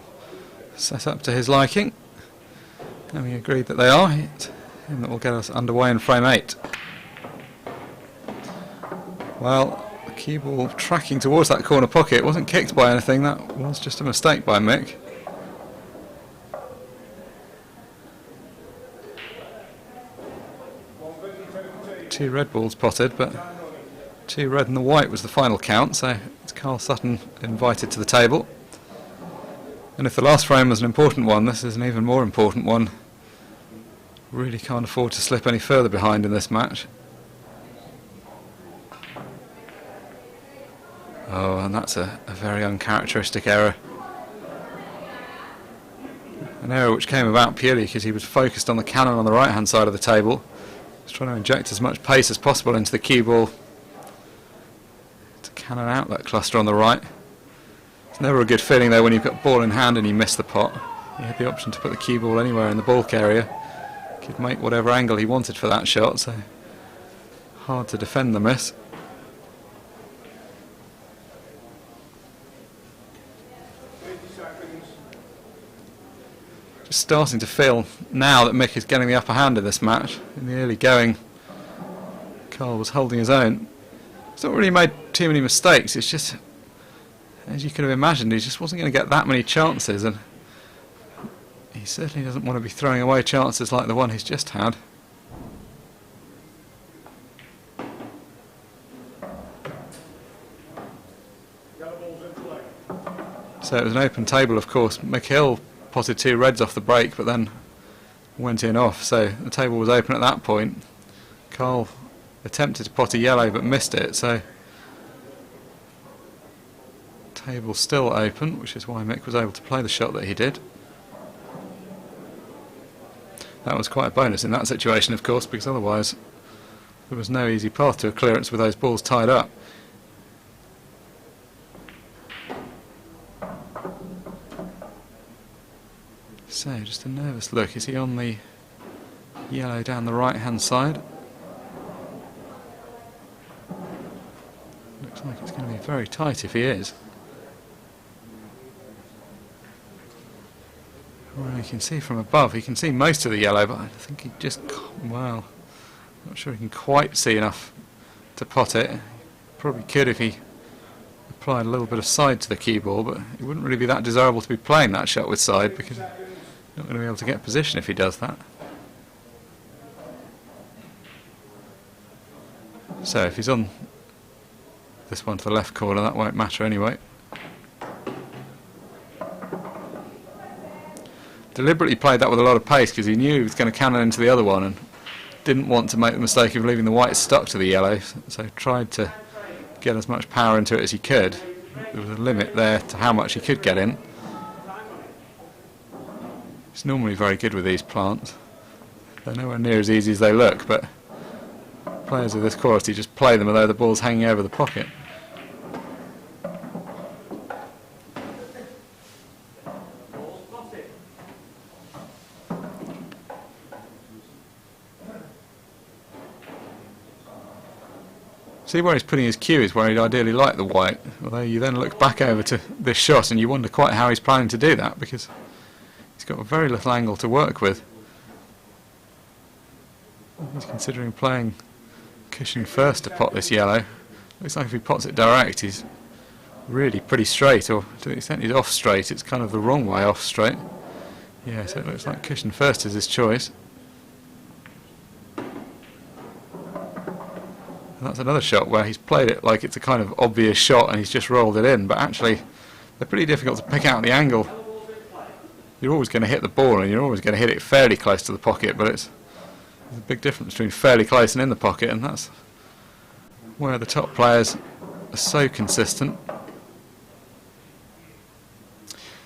set up to his liking. And we agreed that they are, and that will get us underway in frame 8. Well, the cue ball tracking towards that corner pocket wasn't kicked by anything, that was just a mistake by Mick. Two red balls potted, but 2 red and the white was the final count, so it's Karl Sutton invited to the table. And if the last frame was an important one, this is an even more important one. Really can't afford to slip any further behind in this match. Oh, and that's a very uncharacteristic error. An error which came about purely because he was focused on the cannon on the right hand side of the table. He was trying to inject as much pace as possible into the cue ball to cannon out that cluster on the right. It's never a good feeling though when you've got ball in hand and you miss the pot. He had the option to put the cue ball anywhere in the baulk area. He could make whatever angle he wanted for that shot, so hard to defend the miss. Just starting to feel now that Mick is getting the upper hand in this match. In the early going, Karl was holding his own. He's not really made too many mistakes, it's just, as you could have imagined, he just wasn't going to get that many chances, and he certainly doesn't want to be throwing away chances like the one he's just had. So it was an open table, of course. Mick Hill potted 2 reds off the break, but then went in off, so the table was open at that point. Karl attempted to pot a yellow but missed it, so table still open, which is why Mick was able to play the shot that he did. That was quite a bonus in that situation, of course, because otherwise there was no easy path to a clearance with those balls tied up. So, just a nervous look. Is he on the yellow down the right hand side? Looks like it's going to be very tight if he is. Well, you can see from above, he can see most of the yellow, but I think he just, well, not sure he can quite see enough to pot it. Probably could if he applied a little bit of side to the cue ball, but it wouldn't really be that desirable to be playing that shot with side because you're not going to be able to get position if he does that. So if he's on this one to the left corner, that won't matter anyway. Deliberately played that with a lot of pace because he knew he was going to cannon into the other one and didn't want to make the mistake of leaving the white stuck to the yellow, so tried to get as much power into it as he could. There was a limit there to how much he could get in. He's normally very good with these plants. They're nowhere near as easy as they look, but players of this quality just play them as though the ball's hanging over the pocket. See where he's putting his cue is where he'd ideally like the white, although you then look back over to this shot and you wonder quite how he's planning to do that because he's got very little angle to work with. He's considering playing cushion first to pot this yellow. Looks like if he pots it direct he's really pretty straight, or to the extent he's off straight it's kind of the wrong way off straight. Yeah, so it looks like cushion first is his choice. And that's another shot where he's played it like it's a kind of obvious shot and he's just rolled it in, but actually they're pretty difficult to pick out the angle. You're always going to hit the ball and you're always going to hit it fairly close to the pocket, but there's a big difference between fairly close and in the pocket, and that's where the top players are so consistent.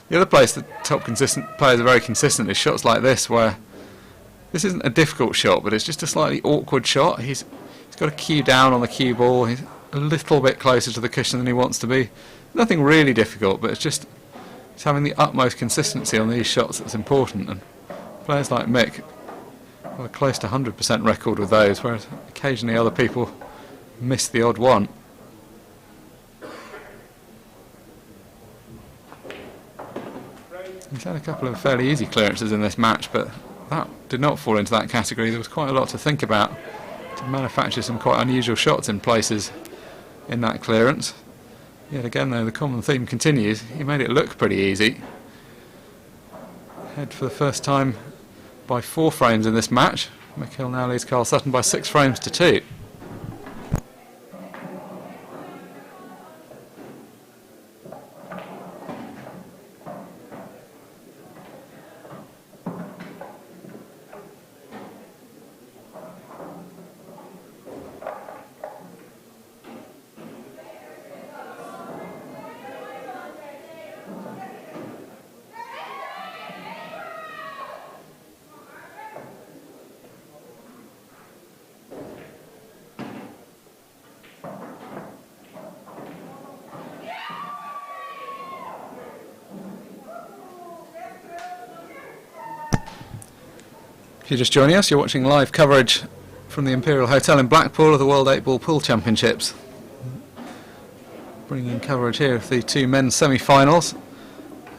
The other place the top consistent players are very consistent is shots like this, where this isn't a difficult shot but it's just a slightly awkward shot. He's got a cue down on the cue ball, he's a little bit closer to the cushion than he wants to be. Nothing really difficult, but it's having the utmost consistency on these shots that's important, and players like Mick have a close to 100% record with those, whereas occasionally other people miss the odd one. He's had a couple of fairly easy clearances in this match, but that did not fall into that category. There was quite a lot to think about to manufacture some quite unusual shots in places in that clearance. Yet again though, the common theme continues. He made it look pretty easy. Head for the first time by 4 frames in this match. Mick Hill now leads Karl Sutton by 6 frames to 2. If you're just joining us, you're watching live coverage from the Imperial Hotel in Blackpool of the World 8-Ball Pool Championships. Bringing coverage here of the 2 men's semi-finals.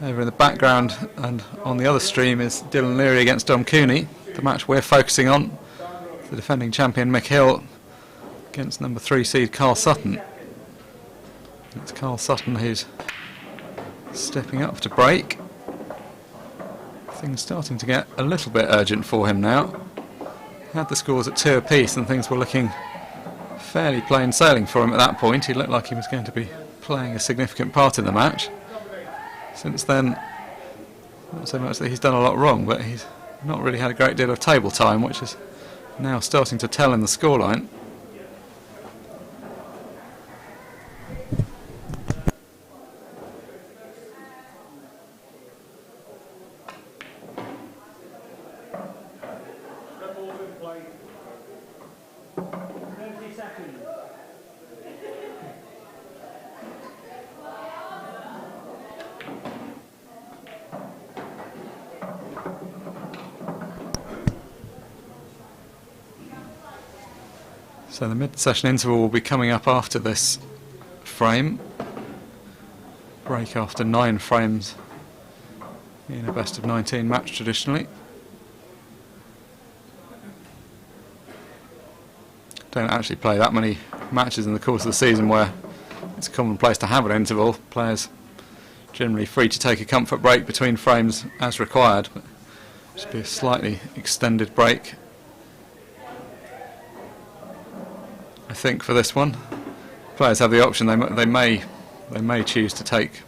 Over in the background and on the other stream is Dylan Leary against Dom Cooney. The match we're focusing on, the defending champion Mick Hill against number 3 seed Karl Sutton. It's Karl Sutton who's stepping up to break. Things starting to get a little bit urgent for him now. Had the scores at 2 apiece and things were looking fairly plain sailing for him at that point. He looked like he was going to be playing a significant part in the match. Since then, not so much that he's done a lot wrong, but he's not really had a great deal of table time, which is now starting to tell in the scoreline. So the mid-session interval will be coming up after this frame. Break after 9 frames in a best of 19 match traditionally. Don't actually play that many matches in the course of the season where it's commonplace to have an interval. Players generally free to take a comfort break between frames as required, but just be a slightly extended break, I think, for this one. Players have the option. They may choose to take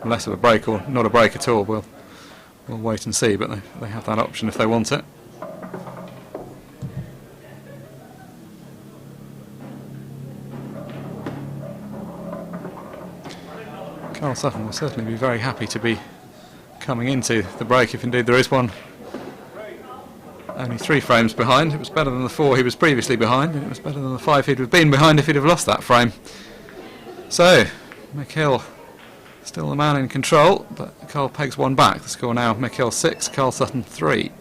less of a break or not a break at all. We'll wait and see, but they have that option if they want it. Karl Sutton will certainly be very happy to be coming into the break, if indeed there is one. Only 3 frames behind. It was better than the 4 he was previously behind, and it was better than the 5 he'd have been behind if he'd have lost that frame. So, Mick Hill still the man in control, but Karl pegs one back. The score now, Mick Hill 6, Karl Sutton 3.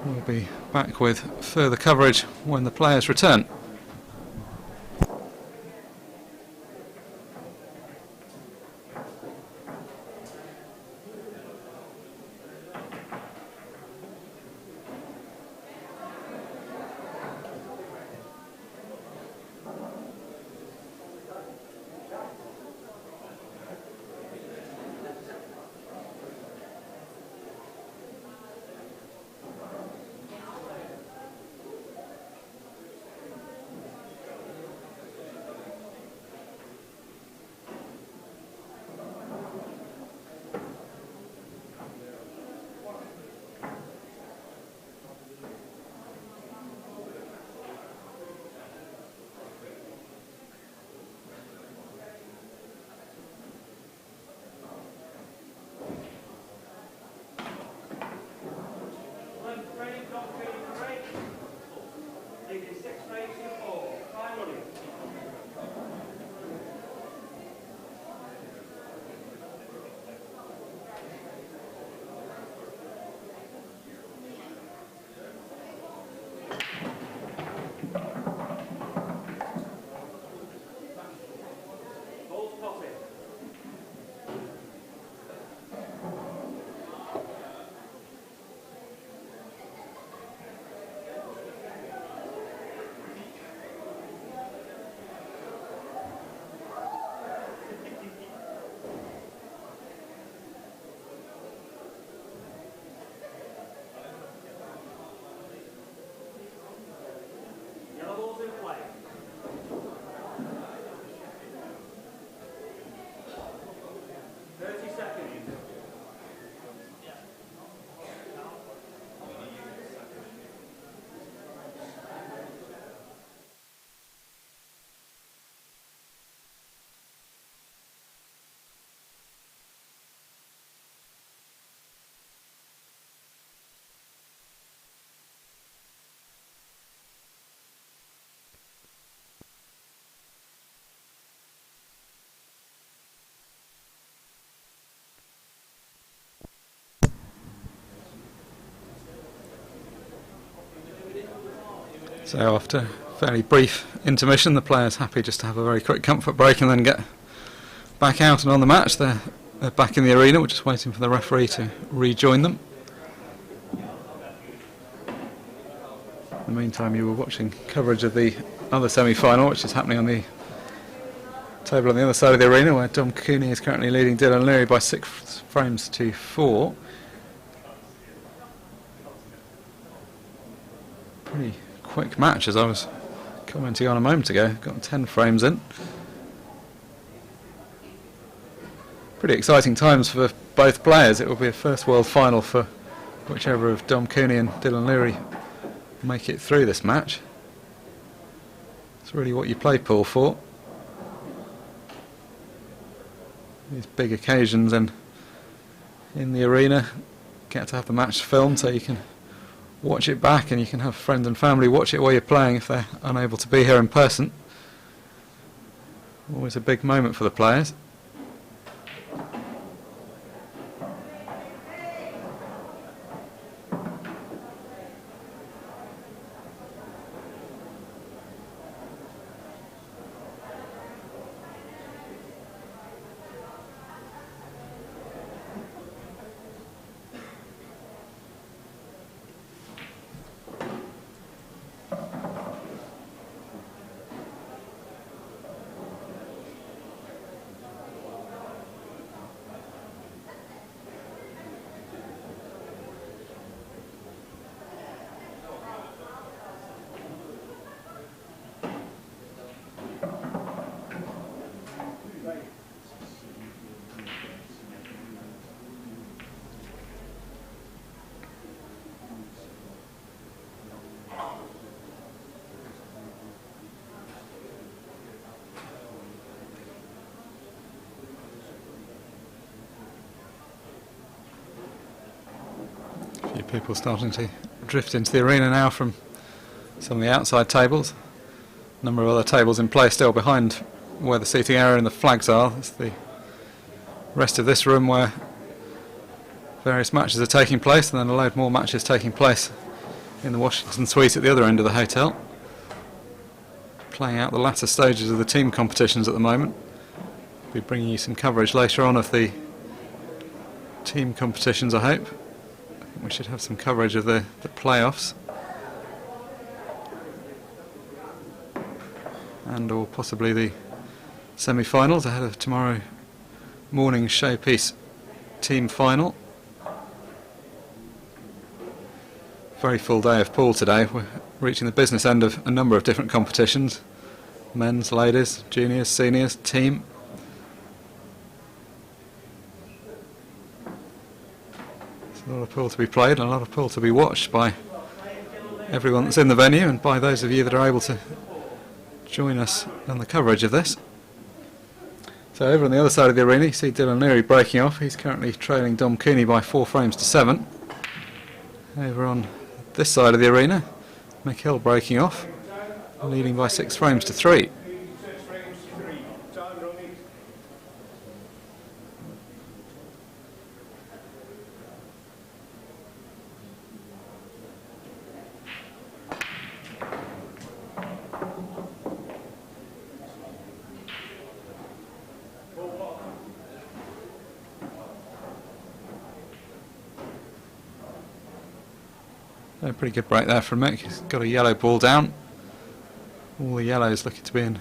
We'll be back with further coverage when the players return. So after a fairly brief intermission, the players happy just to have a very quick comfort break and then get back out and on the match. They're back in the arena. We're just waiting for the referee to rejoin them. In the meantime, you were watching coverage of the other semi-final, which is happening on the table on the other side of the arena, where Dom Cooney is currently leading Dylan Leary by 6 frames to 4. Pretty quick match, as I was commenting on a moment ago. Got 10 frames in. Pretty exciting times for both players. It will be a first world final for whichever of Dom Cooney and Dylan Leary make it through this match. It's really what you play pool for. These big occasions and in the arena, get to have the match filmed so you can watch it back, and you can have friends and family watch it while you're playing if they're unable to be here in person. Always a big moment for the players. People starting to drift into the arena now from some of the outside tables. A number of other tables in play still behind where the seating area and the flags are. That's the rest of this room where various matches are taking place, and then a load more matches taking place in the Washington Suite at the other end of the hotel. Playing out the latter stages of the team competitions at the moment. We'll be bringing you some coverage later on of the team competitions, I hope. I think we should have some coverage of the playoffs. And or possibly the semi-finals ahead of tomorrow morning's showpiece team final. Very full day of pool today. We're reaching the business end of a number of different competitions. Men's, ladies, juniors, seniors, team. There's a lot of pool to be played and a lot of pool to be watched by everyone that's in the venue and by those of you that are able to join us on the coverage of this. So over on the other side of the arena you see Dylan Leary breaking off. He's currently trailing Dom Cooney by 4 frames to 7. Over on this side of the arena, Mick Hill breaking off, leading by 6 frames to 3. A pretty good break there from Mick. He's got a yellow ball down. All the yellows looking to be in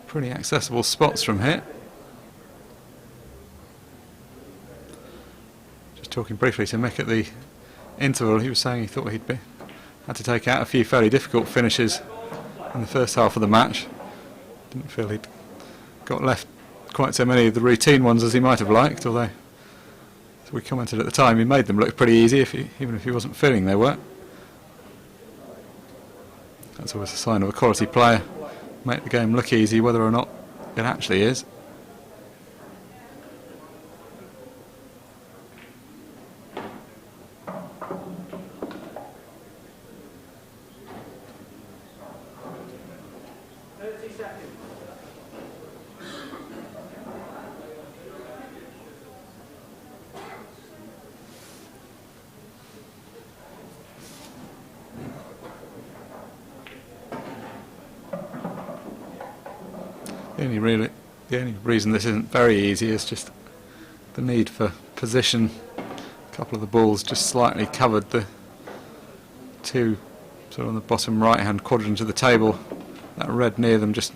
pretty accessible spots from here. Just talking briefly to Mick at the interval, he was saying he thought had to take out a few fairly difficult finishes in the first half of the match. Didn't feel he'd got left quite so many of the routine ones as he might have liked, although we commented at the time he made them look pretty easy, even if he wasn't feeling they were. That's always a sign of a quality player. Make the game look easy whether or not it actually is. The only reason this isn't very easy is just the need for position. A couple of the balls just slightly covered the two sort of on the bottom right hand quadrant of the table. That red near them just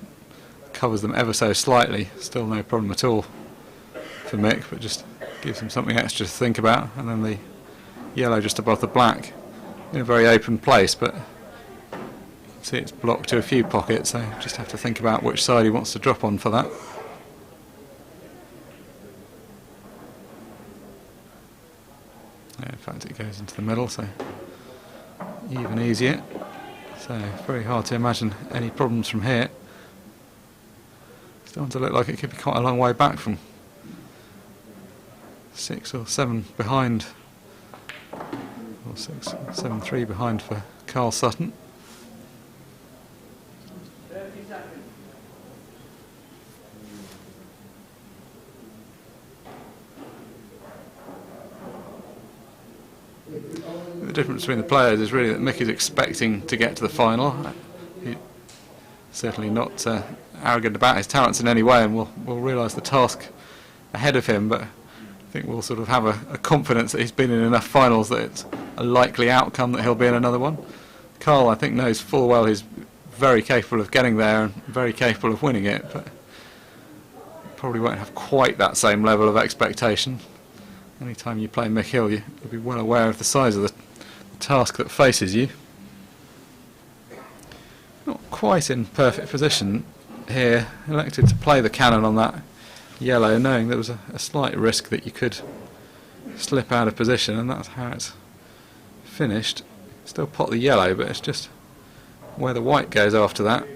covers them ever so slightly. Still no problem at all for Mick, but just gives him something extra to think about. And then the yellow just above the black in a very open place, but see it's blocked to a few pockets, so just have to think about which side he wants to drop on for that. Yeah, in fact it goes into the middle, so even easier. So very hard to imagine any problems from here. It's starting to look like it could be quite a long way back from 6 or 7 behind, or 7-3 behind for Karl Sutton. The difference between the players is really that Mick is expecting to get to the final. He's certainly not arrogant about his talents in any way, and will realise the task ahead of him, but I think we'll sort of have a confidence that he's been in enough finals that it's a likely outcome that he'll be in another one. Karl, I think, knows full well he's very capable of getting there and very capable of winning it, but probably won't have quite that same level of expectation. Anytime you play Mick Hill, you'll be well aware of the size of the task that faces you. Not quite in perfect position here. Elected to play the cannon on that yellow, knowing there was a slight risk that you could slip out of position, and that's how it's finished. Still pot the yellow, but it's just where the white goes after that.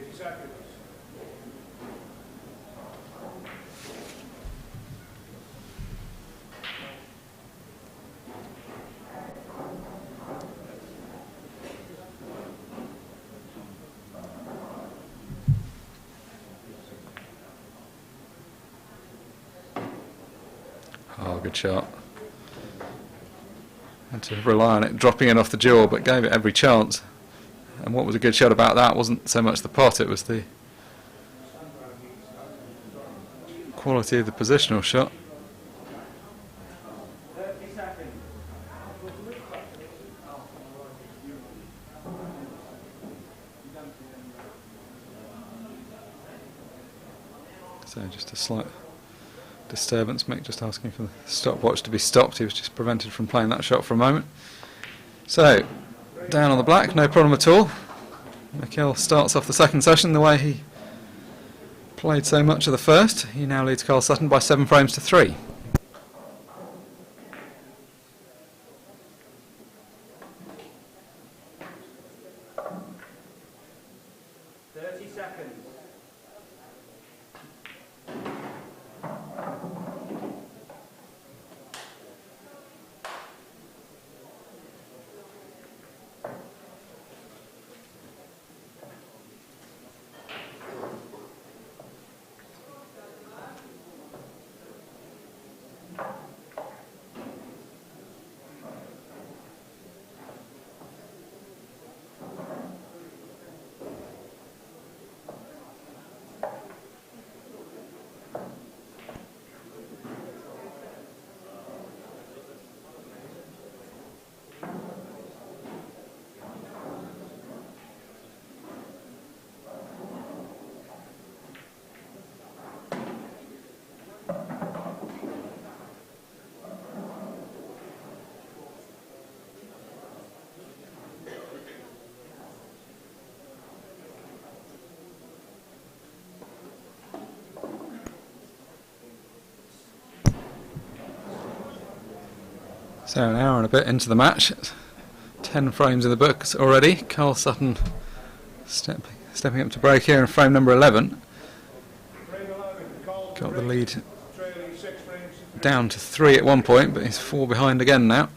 Oh, good shot. Had to rely on it dropping in off the jaw, but gave it every chance. And what was a good shot about that wasn't so much the pot, it was the quality of the positional shot. 30 seconds. So just a slight disturbance. Mick just asking for the stopwatch to be stopped. He was just prevented from playing that shot for a moment. So down on the black, no problem at all. Mick Hill starts off the second session the way he played so much of the first. He now leads Karl Sutton by 7 frames to 3. So an hour and a bit into the match, 10 frames in the books already. Karl Sutton stepping up to break here in frame number 11. Got the lead down to 3 at one point, but he's 4 behind again now.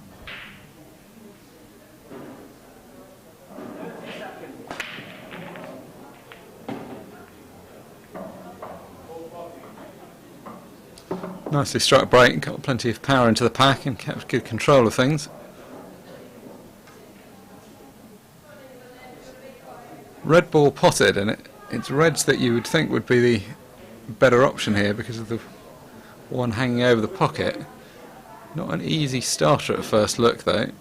Nicely struck break, got plenty of power into the pack and kept good control of things. Red ball potted, and it's reds that you would think would be the better option here because of the one hanging over the pocket. Not an easy starter at first look though.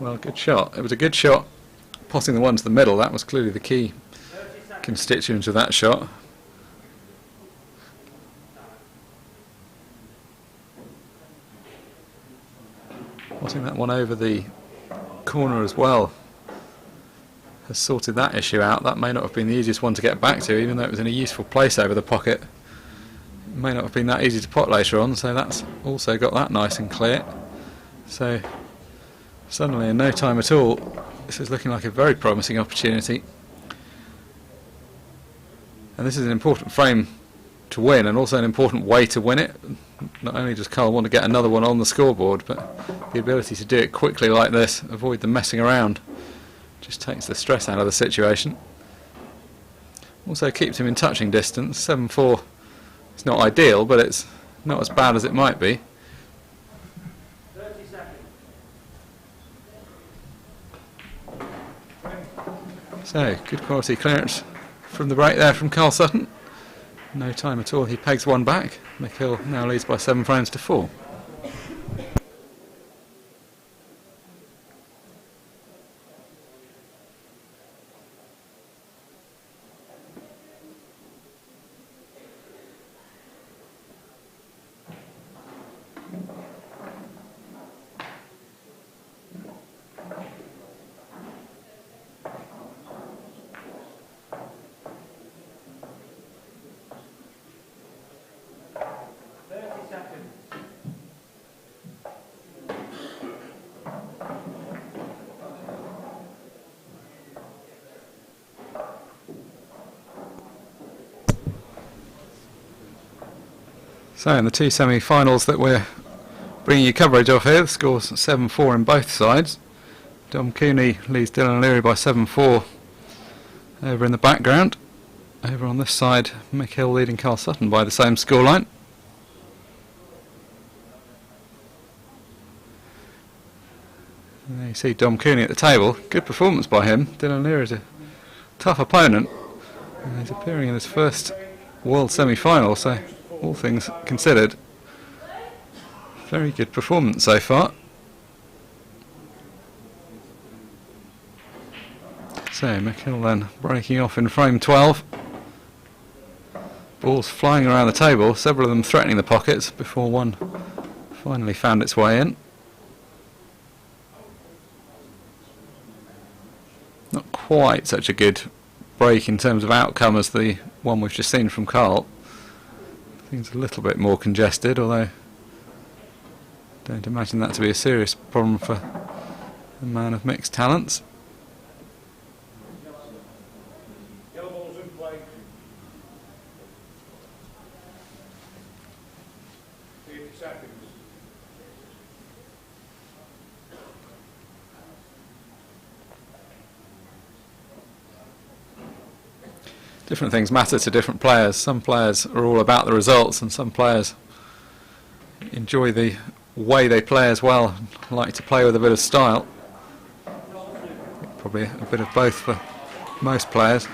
Well, good shot. It was a good shot. Potting the one to the middle, that was clearly the key constituent of that shot. Potting that one over the corner as well has sorted that issue out. That may not have been the easiest one to get back to, even though it was in a useful place over the pocket. It may not have been that easy to pot later on, so that's also got that nice and clear. So suddenly, in no time at all, this is looking like a very promising opportunity. And this is an important frame to win, and also an important way to win it. Not only does Karl want to get another one on the scoreboard, but the ability to do it quickly like this, avoid the messing around, just takes the stress out of the situation. Also keeps him in touching distance. 7-4, it's not ideal, but it's not as bad as it might be. So, good quality clearance from the break there from Karl Sutton. No time at all, he pegs one back. Mick Hill now leads by 7 frames to 4. So in the two semi-finals that we're bringing you coverage of here, the score's 7-4 in both sides. Dom Cooney leads Dylan Leary by 7-4 over in the background. Over on this side, Mick Hill leading Karl Sutton by the same scoreline. And there you see Dom Cooney at the table. Good performance by him. Dylan Leary is a tough opponent. And he's appearing in his first World semi-final, so all things considered, very good performance so far. So Mick Hill then breaking off in frame 12. Balls flying around the table, several of them threatening the pockets before one finally found its way in. Not quite such a good break in terms of outcome as the one we've just seen from Karl. Things a little bit more congested, although don't imagine that to be a serious problem for a man of mixed talents. Yellow ball's in play. 30 seconds. Different things matter to different players. Some players are all about the results, and some players enjoy the way they play as well, like to play with a bit of style. Probably a bit of both for most players.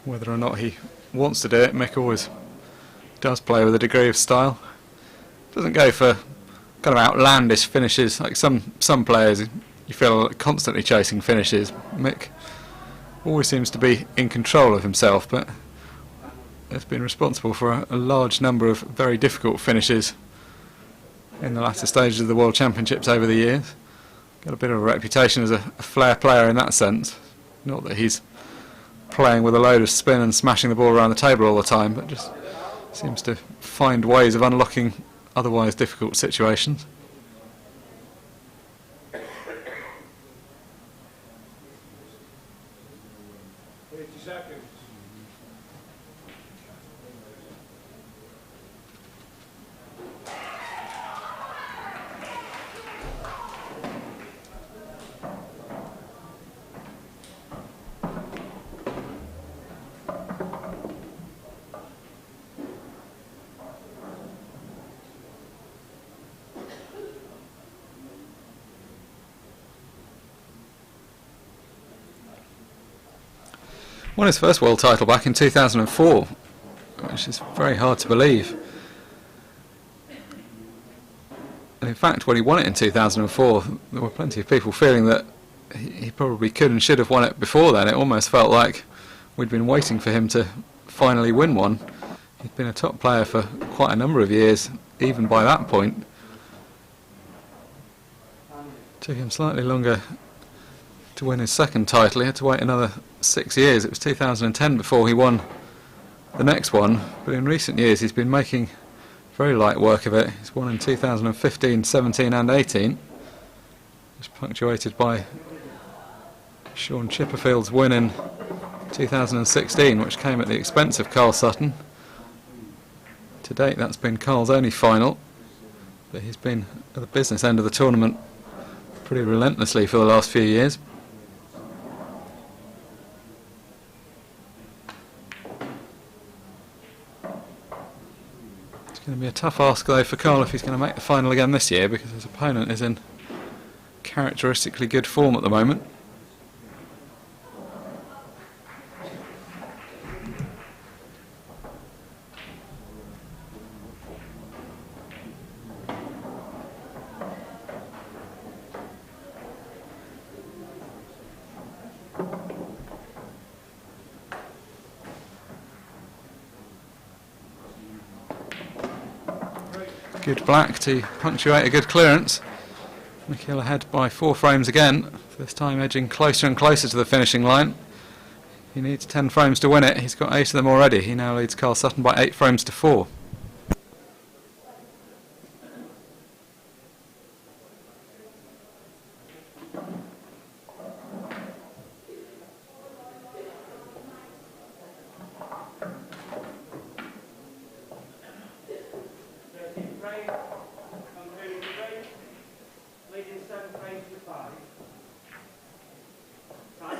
Whether or not he wants to do it, Mick always does play with a degree of style. Doesn't go for kind of outlandish finishes like some players. You feel constantly chasing finishes. Mick always seems to be in control of himself, but has been responsible for a large number of very difficult finishes in the latter stages of the World Championships over the years. Got a bit of a reputation as a flair player in that sense. Not that he's playing with a load of spin and smashing the ball around the table all the time, but just seems to find ways of unlocking otherwise difficult situations. 30 seconds. Won his first world title back in 2004, which is very hard to believe. And in fact, when he won it in 2004, there were plenty of people feeling that he probably could and should have won it before then. It almost felt like we'd been waiting for him to finally win one. He'd been a top player for quite a number of years, even by that point. Took him slightly longer to win his second title. He had to wait another 6 years. It was 2010 before he won the next one, but in recent years he's been making very light work of it. He's won in 2015, 17 and 18. Just punctuated by Sean Chipperfield's win in 2016, which came at the expense of Karl Sutton. To date that's been Karl's only final, but he's been at the business end of the tournament pretty relentlessly for the last few years. It's going to be a tough ask though for Karl if he's going to make the final again this year, because his opponent is in characteristically good form at the moment. Good black to punctuate a good clearance. Mick Hill ahead by 4 frames again, this time edging closer and closer to the finishing line. He needs 10 frames to win it. He's got 8 of them already. He now leads Karl Sutton by 8 frames to 4. game. Concluding 3. Leading 7 frames to 5. Time.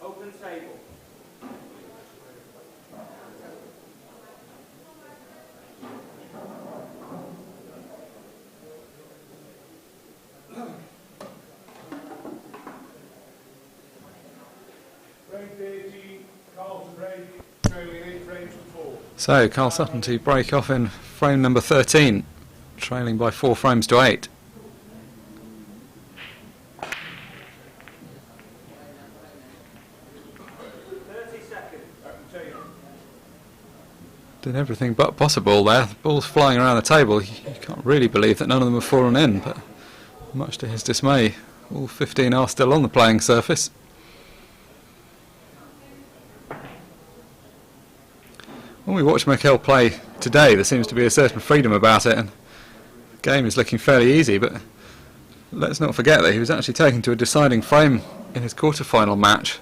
Open table. Frame 30, Karl to break, trailing 8 frames to 4. So Karl Sutton to break off in frame number 13, trailing by 4 frames to 8. 30 seconds. Did everything but possible there. The ball's flying around the table. You can't really believe that none of them have fallen in, but much to his dismay, all 15 are still on the playing surface. When we watch Mick play today, there seems to be a certain freedom about it, and the game is looking fairly easy, but let's not forget that he was actually taken to a deciding frame in his quarter-final match.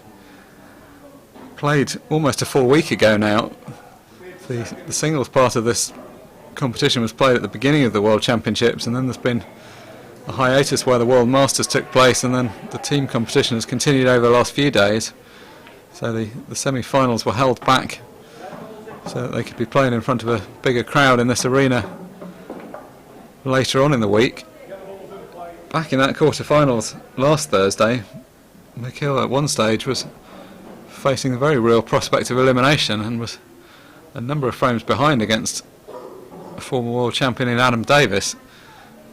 Played almost a full week ago now. The singles part of this competition was played at the beginning of the World Championships, and then there's been a hiatus where the World Masters took place, and then the team competition has continued over the last few days. So the semi-finals were held back so that they could be playing in front of a bigger crowd in this arena later on in the week. Back in that quarter-finals last Thursday, Mick at one stage was facing the very real prospect of elimination and was a number of frames behind against a former world champion in Adam Davis,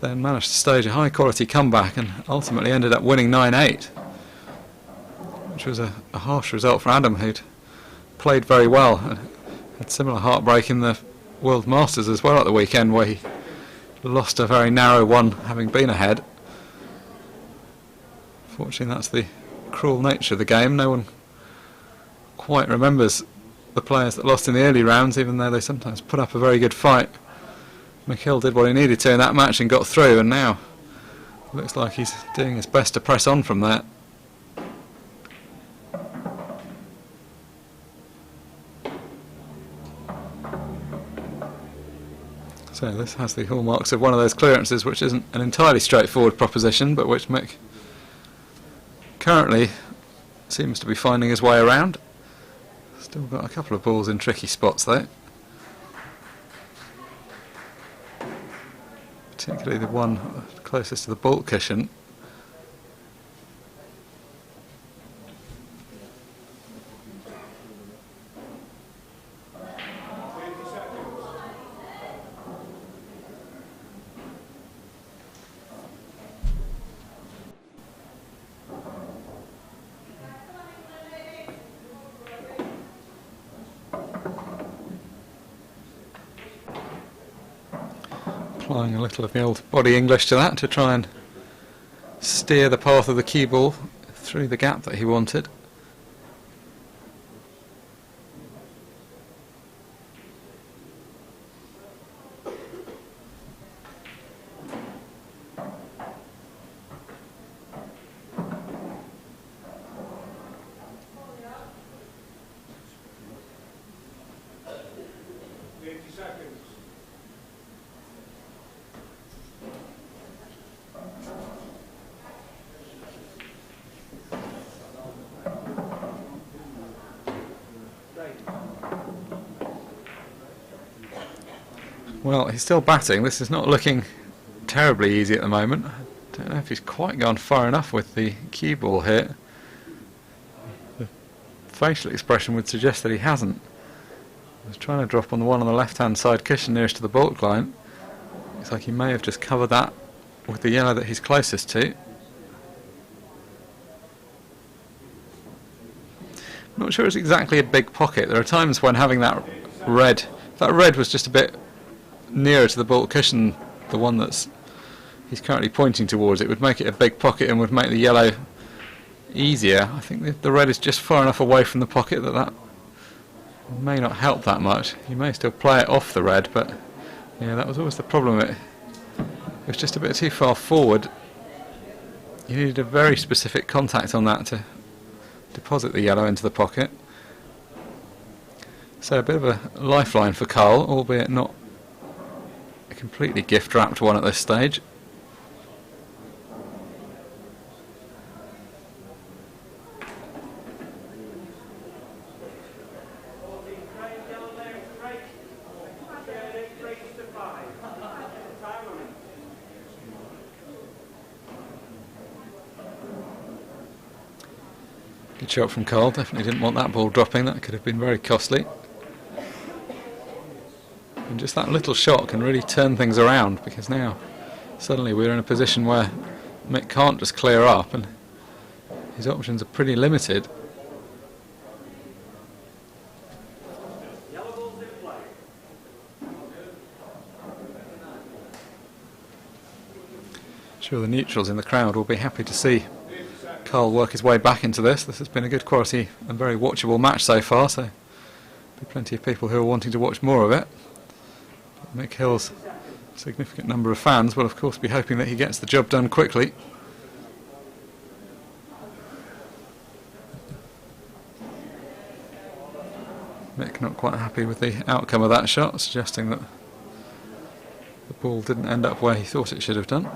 then managed to stage a high quality comeback and ultimately ended up winning 9-8, which was a harsh result for Adam, who'd played very well and had similar heartbreak in the World Masters as well at the weekend, where he lost a very narrow one having been ahead. Fortunately, that's the cruel nature of the game. No one quite remembers the players that lost in the early rounds, even though they sometimes put up a very good fight. Mick did what he needed to in that match and got through, and now it looks like he's doing his best to press on from there. So this has the hallmarks of one of those clearances which isn't an entirely straightforward proposition, but which Mick currently seems to be finding his way around. Still got a couple of balls in tricky spots though, particularly the one closest to the baulk cushion. Applying a little of the old body English to that to try and steer the path of the cue ball through the gap that he wanted. Well, he's still batting. This is not looking terribly easy at the moment. I don't know if he's quite gone far enough with the cue ball here. The facial expression would suggest that he hasn't. He was trying to drop on the one on the left-hand side cushion nearest to the baulk line. Looks like he may have just covered that with the yellow that he's closest to. I'm not sure it's exactly a big pocket. There are times when having that red, if that red was just a bit nearer to the baulk cushion, the one that's he's currently pointing towards, it would make it a big pocket and would make the yellow easier. I think the red is just far enough away from the pocket that may not help that much. You may still play it off the red, but yeah, that was always the problem. It was just a bit too far forward. You needed a very specific contact on that to deposit the yellow into the pocket. So a bit of a lifeline for Karl, albeit not a completely gift-wrapped one at this stage. Good shot from Karl, definitely didn't want that ball dropping, that could have been very costly. And just that little shot can really turn things around, because now suddenly we're in a position where Mick can't just clear up and his options are pretty limited. Sure, the neutrals in the crowd will be happy to see Karl work his way back into this. This has been a good quality and very watchable match so far, so there'll be plenty of people who are wanting to watch more of it. But Mick Hill's significant number of fans will of course be hoping that he gets the job done quickly. Mick not quite happy with the outcome of that shot, suggesting that the ball didn't end up where he thought it should have done.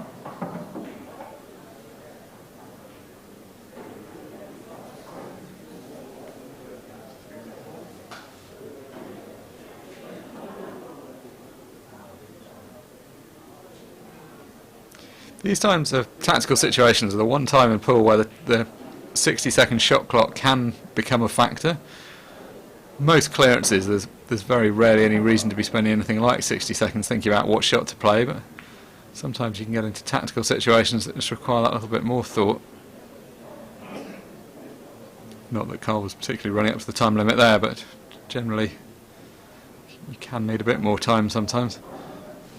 These times of tactical situations are the one time in pool where the 60-second shot clock can become a factor. Most clearances, there's very rarely any reason to be spending anything like 60 seconds thinking about what shot to play, but sometimes you can get into tactical situations that just require that little bit more thought. Not that Karl was particularly running up to the time limit there, but generally you can need a bit more time sometimes.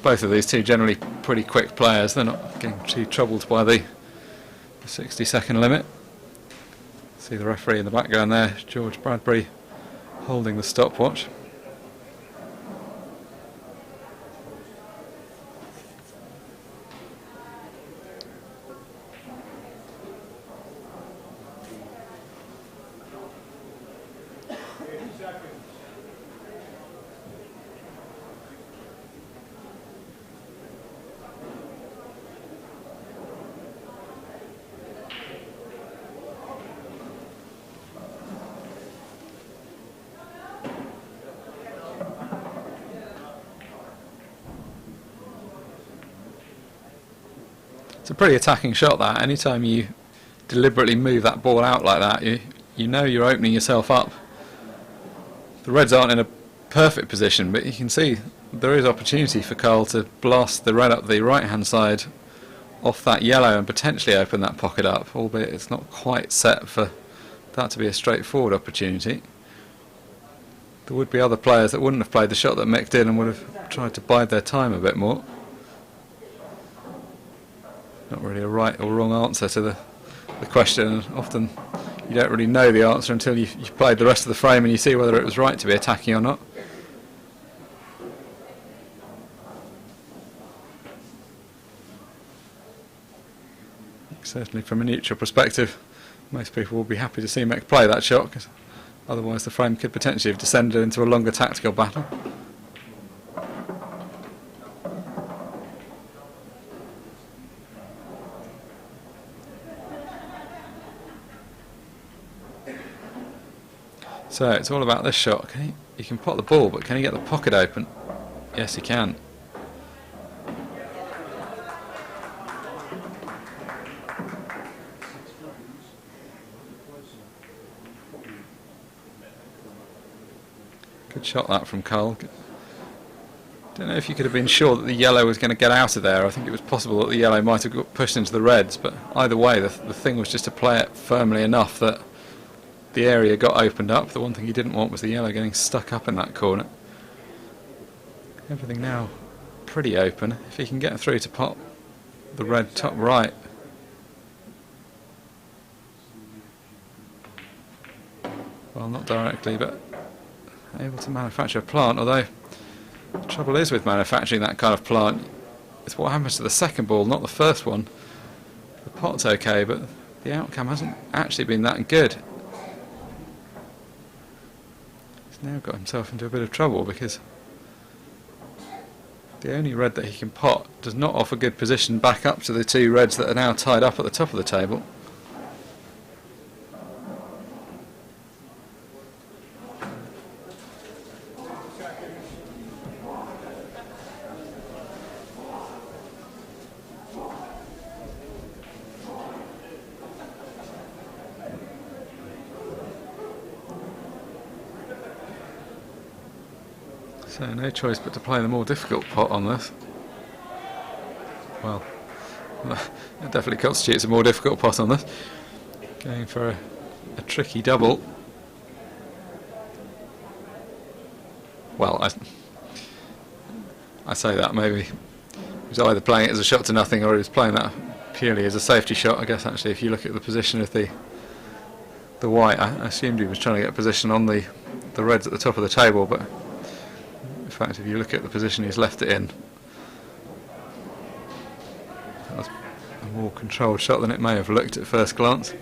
Both of these two generally pretty quick players, they're not getting too troubled by the 60-second limit. See the referee in the background there, George Bradbury, holding the stopwatch. It's a pretty attacking shot that. Anytime you deliberately move that ball out like that, you know you're opening yourself up. The Reds aren't in a perfect position, but you can see there is opportunity for Karl to blast the red up the right hand side off that yellow and potentially open that pocket up, albeit it's not quite set for that to be a straightforward opportunity. There would be other players that wouldn't have played the shot that Mick did and would have tried to bide their time a bit more. Not really a right or wrong answer to the question, and often you don't really know the answer until you've played the rest of the frame and you see whether it was right to be attacking or not. Certainly from a neutral perspective, most people will be happy to see Mick play that shot, because otherwise the frame could potentially have descended into a longer tactical battle. So it's all about this shot. You can pot the ball, but can he get the pocket open? Yes, he can. Good shot that from Karl. Don't know if you could have been sure that the yellow was going to get out of there. I think it was possible that the yellow might have got pushed into the reds, but either way the thing was just to play it firmly enough that the area got opened up. The one thing he didn't want was the yellow getting stuck up in that corner. Everything now pretty open. If he can get through to pot the red top right. Well, not directly, but able to manufacture a plant, although the trouble is with manufacturing that kind of plant, it's what happens to the second ball, not the first one. The pot's okay, but the outcome hasn't actually been that good. He's now got himself into a bit of trouble because the only red that he can pot does not offer good position back up to the two reds that are now tied up at the top of the table. So no choice but to play the more difficult pot on this. Well, it definitely constitutes a more difficult pot on this. Going for a tricky double. Well, I say that maybe he was either playing it as a shot to nothing or he was playing that purely as a safety shot. I guess actually if you look at the position of the white, I assumed he was trying to get position on the reds at the top of the table, but in fact if you look at the position he's left it in, that was a more controlled shot than it may have looked at first glance.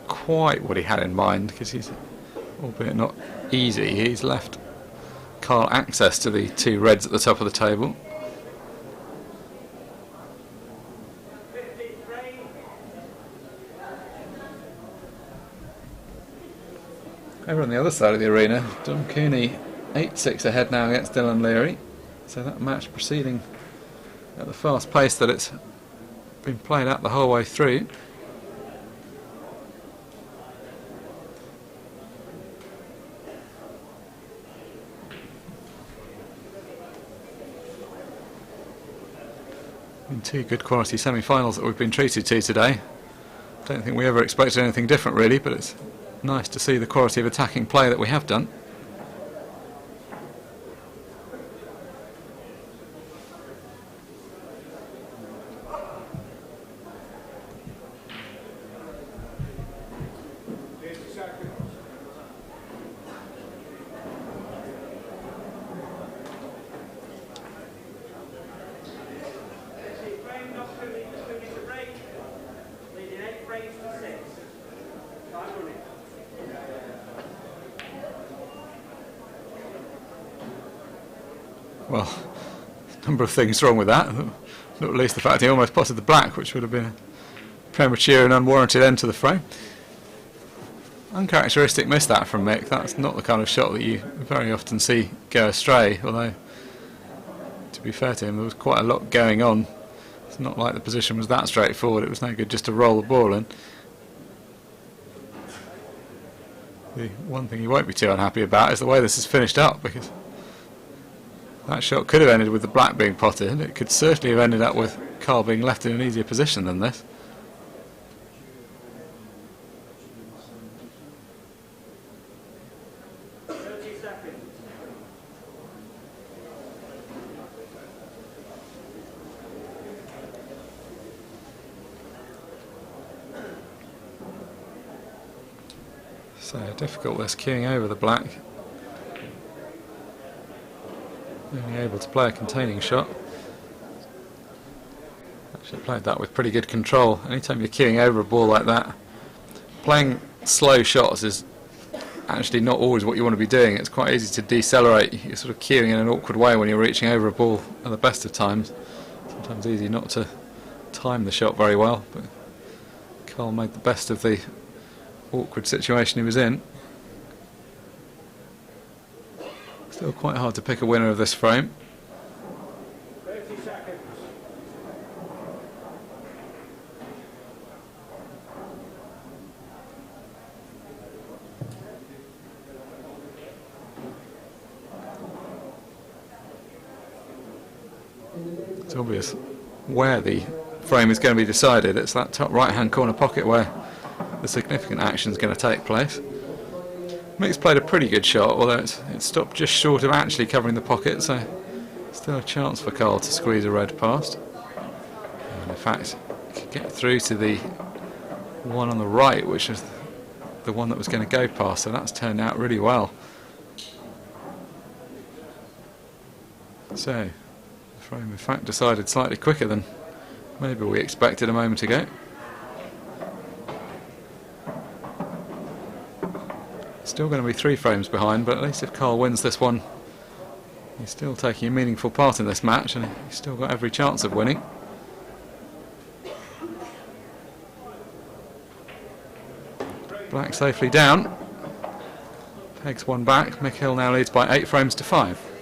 Quite what he had in mind, because he's, albeit not easy, he's left Karl access to the two reds at the top of the table. Over on the other side of the arena, Dom Cooney 8-6 ahead now against Dylan Leary, so that match proceeding at the fast pace that it's been played at the whole way through. In two good quality semi-finals that we've been treated to today. Don't think we ever expected anything different really, but it's nice to see the quality of attacking play that we have done. Well, a number of things wrong with that, not least the fact he almost potted the black, which would have been a premature and unwarranted end to the frame. Uncharacteristic miss that from Mick. That's not the kind of shot that you very often see go astray, although to be fair to him there was quite a lot going on. It's not like the position was that straightforward, it was no good just to roll the ball in. The one thing you won't be too unhappy about is the way this is finished up, because that shot could have ended with the black being potted, and it could certainly have ended up with Karl being left in an easier position than this. So difficult this queuing over the black. Only able to play a containing shot. Actually played that with pretty good control. Anytime you're queuing over a ball like that, playing slow shots is actually not always what you want to be doing. It's quite easy to decelerate. You're sort of queuing in an awkward way when you're reaching over a ball at the best of times. Sometimes easy not to time the shot very well, but Karl made the best of the awkward situation he was in. Still quite hard to pick a winner of this frame. 30 seconds. It's obvious where the frame is going to be decided. It's that top right-hand corner pocket where the significant action is going to take place. Mick's played a pretty good shot, although it's stopped just short of actually covering the pocket, so still a chance for Karl to squeeze a red past. And in fact, he could get through to the one on the right, which is the one that was going to go past, so that's turned out really well. So, the frame in fact decided slightly quicker than maybe we expected a moment ago. Still going to be 3 frames behind, but at least if Karl wins this one, he's still taking a meaningful part in this match, and he's still got every chance of winning. Black safely down. Pegs one back. Mick Hill now leads by 8 frames to 5.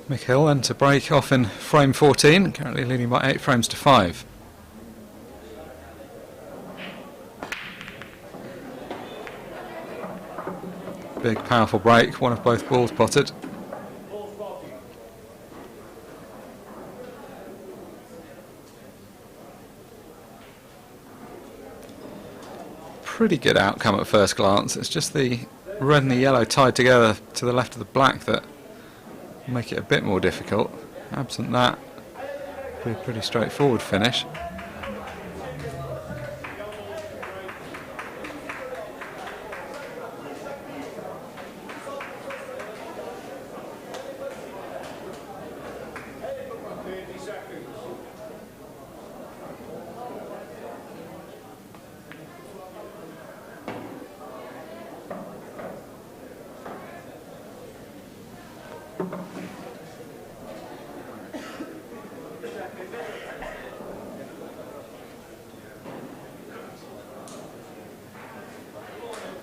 Mick Hill then to break off in frame 14, currently leading by 8 frames to 5. Big powerful break, one of both balls potted. Pretty good outcome at first glance. It's just the red and the yellow tied together to the left of the black that make it a bit more difficult. Absent that, it'll be a pretty straightforward finish.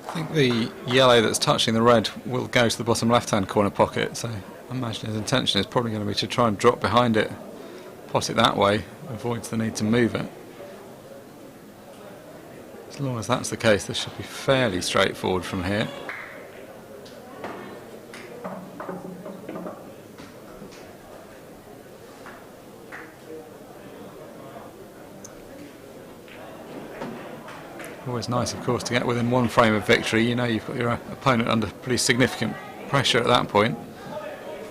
I think the yellow that's touching the red will go to the bottom left-hand corner pocket, so I imagine his intention is probably going to be to try and drop behind it, pot it that way, avoids the need to move it. As long as that's the case, this should be fairly straightforward from here. Always nice, of course, to get within 1 frame of victory. You know you've got your opponent under pretty significant pressure at that point.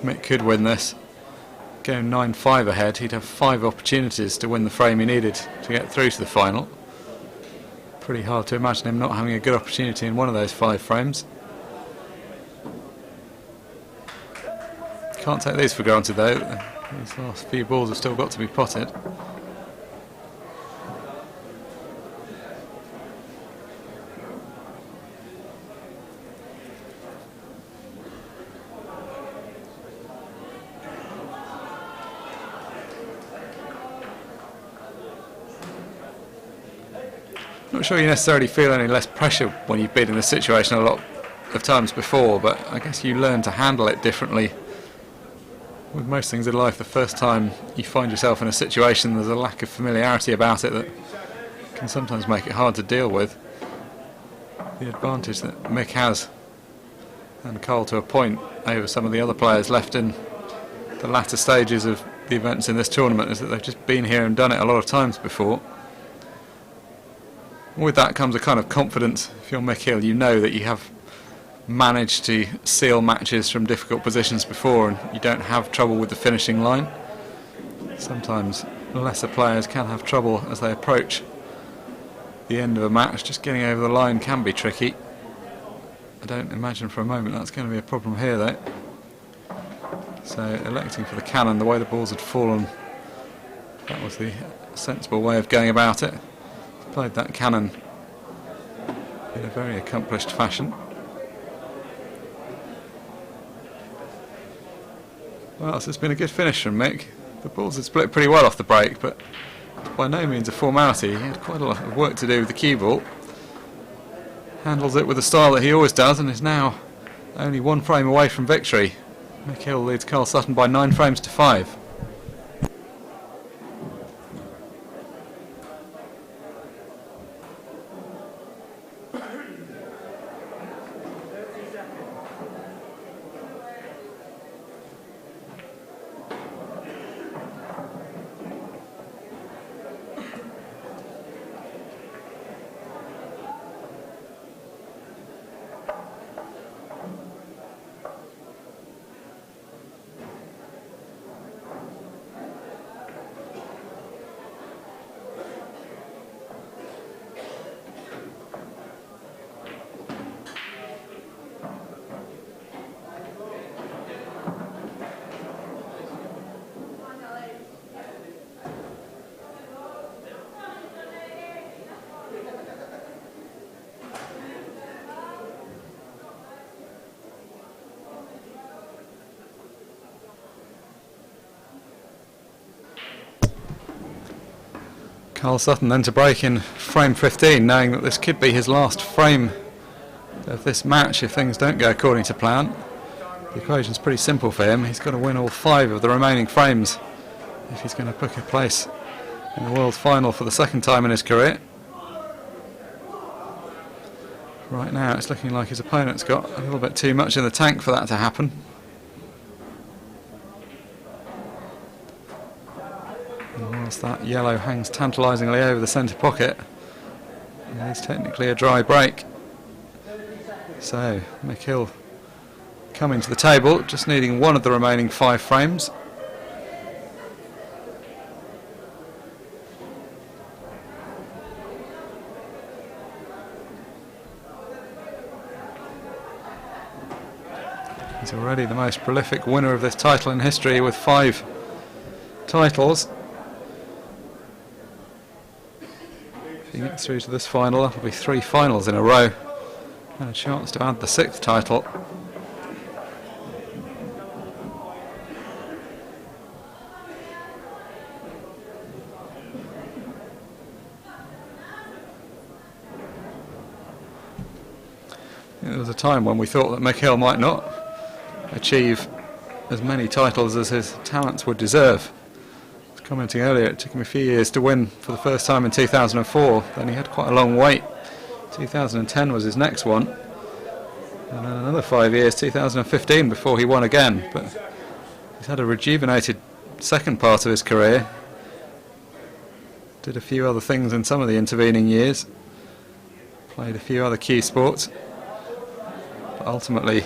Mick could win this, go 9-5 ahead. He'd have 5 opportunities to win the frame he needed to get through to the final. Pretty hard to imagine him not having a good opportunity in one of those 5 frames. Can't take these for granted though. These last few balls have still got to be potted. Not sure you necessarily feel any less pressure when you've been in this situation a lot of times before, but I guess you learn to handle it differently. With most things in life, the first time you find yourself in a situation, there's a lack of familiarity about it that can sometimes make it hard to deal with. The advantage that Mick has, and Karl to a point, over some of the other players left in the latter stages of the events in this tournament, is that they've just been here and done it a lot of times before. With that comes a kind of confidence. If you're Mick Hill, you know that you have managed to seal matches from difficult positions before and you don't have trouble with the finishing line. Sometimes lesser players can have trouble as they approach the end of a match. Just getting over the line can be tricky. I don't imagine for a moment that's going to be a problem here though. So electing for the cannon, the way the balls had fallen, that was the sensible way of going about it. Played that cannon in a very accomplished fashion. Well, so it's been a good finish from Mick. The balls had split pretty well off the break, but by no means a formality. He had quite a lot of work to do with the cue ball. Handles it with the style that he always does and is now only 1 frame away from victory. Mick Hill leads Karl Sutton by 9 frames to 5. Karl Sutton then to break in frame 15, knowing that this could be his last frame of this match if things don't go according to plan. The equation's pretty simple for him. He's got to win all 5 of the remaining frames if he's going to book a place in the world final for the 2nd time in his career. Right now it's looking like his opponent's got a little bit too much in the tank for that to happen. Whilst that yellow hangs tantalisingly over the centre pocket, it is technically a dry break. So Mick Hill coming to the table, just needing 1 of the remaining 5 frames. He's already the most prolific winner of this title in history with 5 titles. If he gets through to this final, that'll be 3 finals in a row and a chance to add the 6th title. There was a time when we thought that Mick Hill might not achieve as many titles as his talents would deserve. Commenting earlier, it took him a few years to win for the first time in 2004. Then he had quite a long wait. 2010 was his next one, and then another 5 years, 2015, before he won again. But he's had a rejuvenated second part of his career. Did a few other things in some of the intervening years. Played a few other key sports. But ultimately,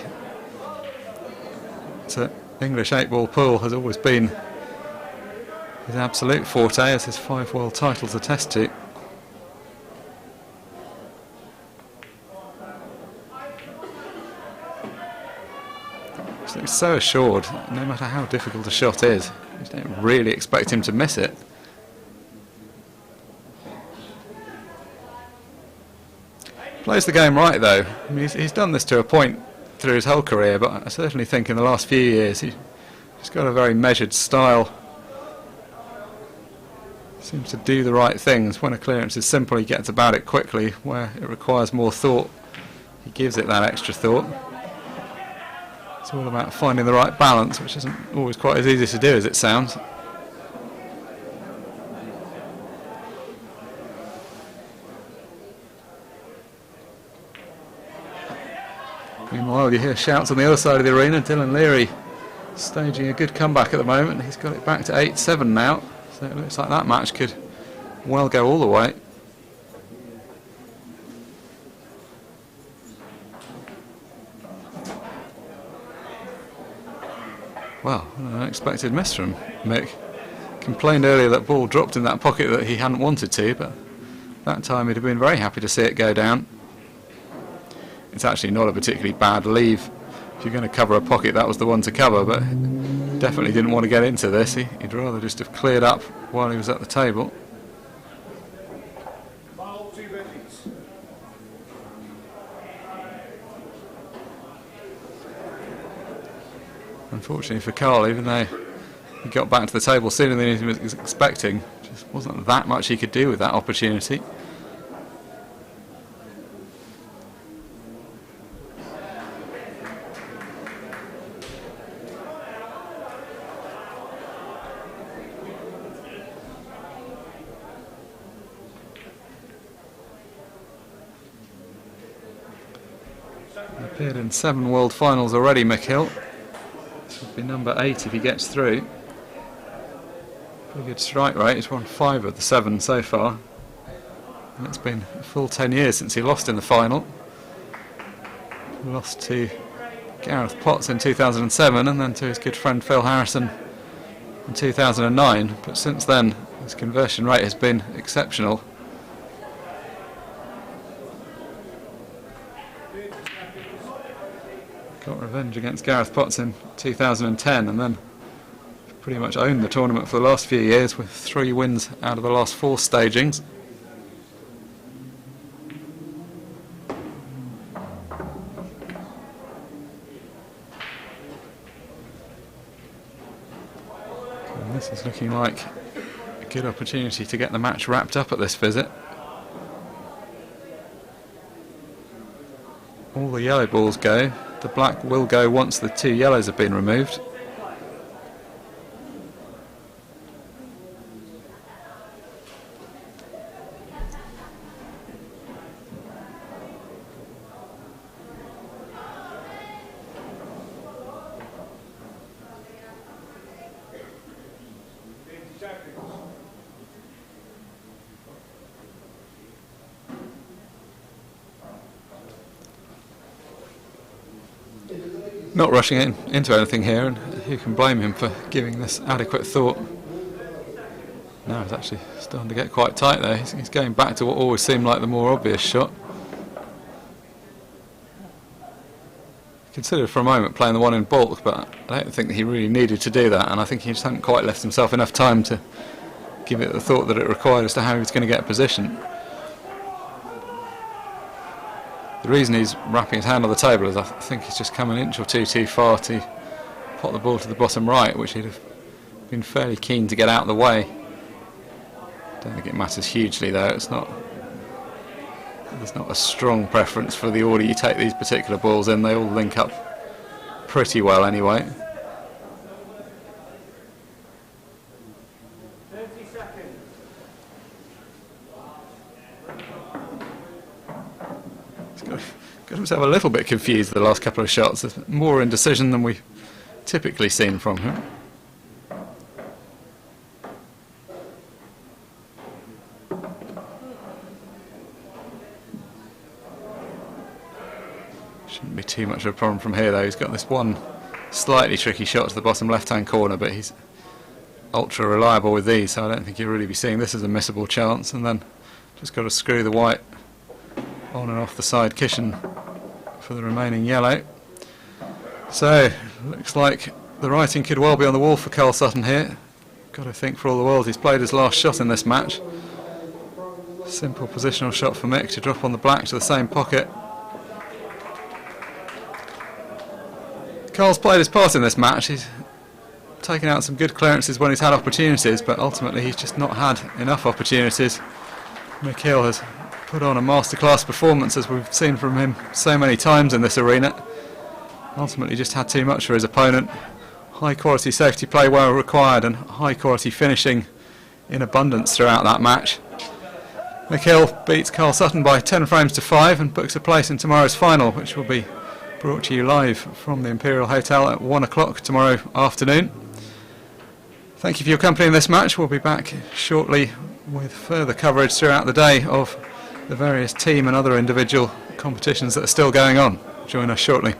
the English 8-ball pool has always been his absolute forte, as his 5 world titles attest to. He looks so assured, no matter how difficult a shot is. You don't really expect him to miss it. Plays the game right though. I mean, he's done this to a point through his whole career, but I certainly think in the last few years he's got a very measured style. Seems to do the right things. When a clearance is simple, he gets about it quickly. Where it requires more thought, he gives it that extra thought. It's all about finding the right balance, which isn't always quite as easy to do as it sounds. Meanwhile, you hear shouts on the other side of the arena. Dylan Leary staging a good comeback at the moment. He's got it back to 8-7 now. So it looks like that match could well go all the way. Well, an unexpected miss from Mick. Complained earlier that ball dropped in that pocket that he hadn't wanted to, but that time he'd have been very happy to see it go down. It's actually not a particularly bad leave. If you're going to cover a pocket, that was the one to cover, but definitely didn't want to get into this. He'd rather just have cleared up while he was at the table. Final 2 birdies. Unfortunately for Karl, even though he got back to the table sooner than he was expecting, just wasn't that much he could do with that opportunity. Appeared in 7 world finals already, Mick Hill. This would be number 8 if he gets through. Pretty good strike rate. He's won 5 of the 7 so far. And it's been a full 10 years since he lost in the final. He lost to Gareth Potts in 2007 and then to his good friend Phil Harrison in 2009. But since then, his conversion rate has been exceptional. Got revenge against Gareth Potts in 2010 and then pretty much owned the tournament for the last few years with 3 wins out of the last 4 stagings. And this is looking like a good opportunity to get the match wrapped up at this visit. All the yellow balls go. The black will go once the 2 yellows have been removed. Not rushing into anything here, and who can blame him for giving this adequate thought. Now it's actually starting to get quite tight there. He's going back to what always seemed like the more obvious shot. Considered for a moment playing the one in baulk, but I don't think that he really needed to do that, and I think he just hadn't quite left himself enough time to give it the thought that it required as to how he was going to get a position. The reason he's wrapping his hand on the table is I think he's just come an inch or two too far to pot the ball to the bottom right, which he'd have been fairly keen to get out of the way. Don't think it matters hugely though. There's not a strong preference for the order you take these particular balls in. They all link up pretty well anyway. 30 seconds. Got himself a little bit confused the last couple of shots. There's more indecision than we've typically seen from him. Shouldn't be too much of a problem from here though. He's got this one slightly tricky shot to the bottom left hand corner, but he's ultra reliable with these, so I don't think you'll really be seeing this as a missable chance. And then just got to screw the white on and off the side cushion for the remaining yellow. So looks like the writing could well be on the wall for Karl Sutton here. Got to think for all the world he's played his last shot in this match. Simple positional shot for Mick to drop on the black to the same pocket. Karl's played his part in this match. He's taken out some good clearances when he's had opportunities, but ultimately he's just not had enough opportunities. Mick Hill has put on a masterclass performance, as we've seen from him so many times in this arena. Ultimately just had too much for his opponent. High quality safety play well required and high quality finishing in abundance throughout that match. Mick Hill beats Karl Sutton by 10 frames to 5 and books a place in tomorrow's final, which will be brought to you live from the Imperial Hotel at 1 o'clock tomorrow afternoon. Thank you for your company in this match. We'll be back shortly with further coverage throughout the day of the various team and other individual competitions that are still going on. Join us shortly.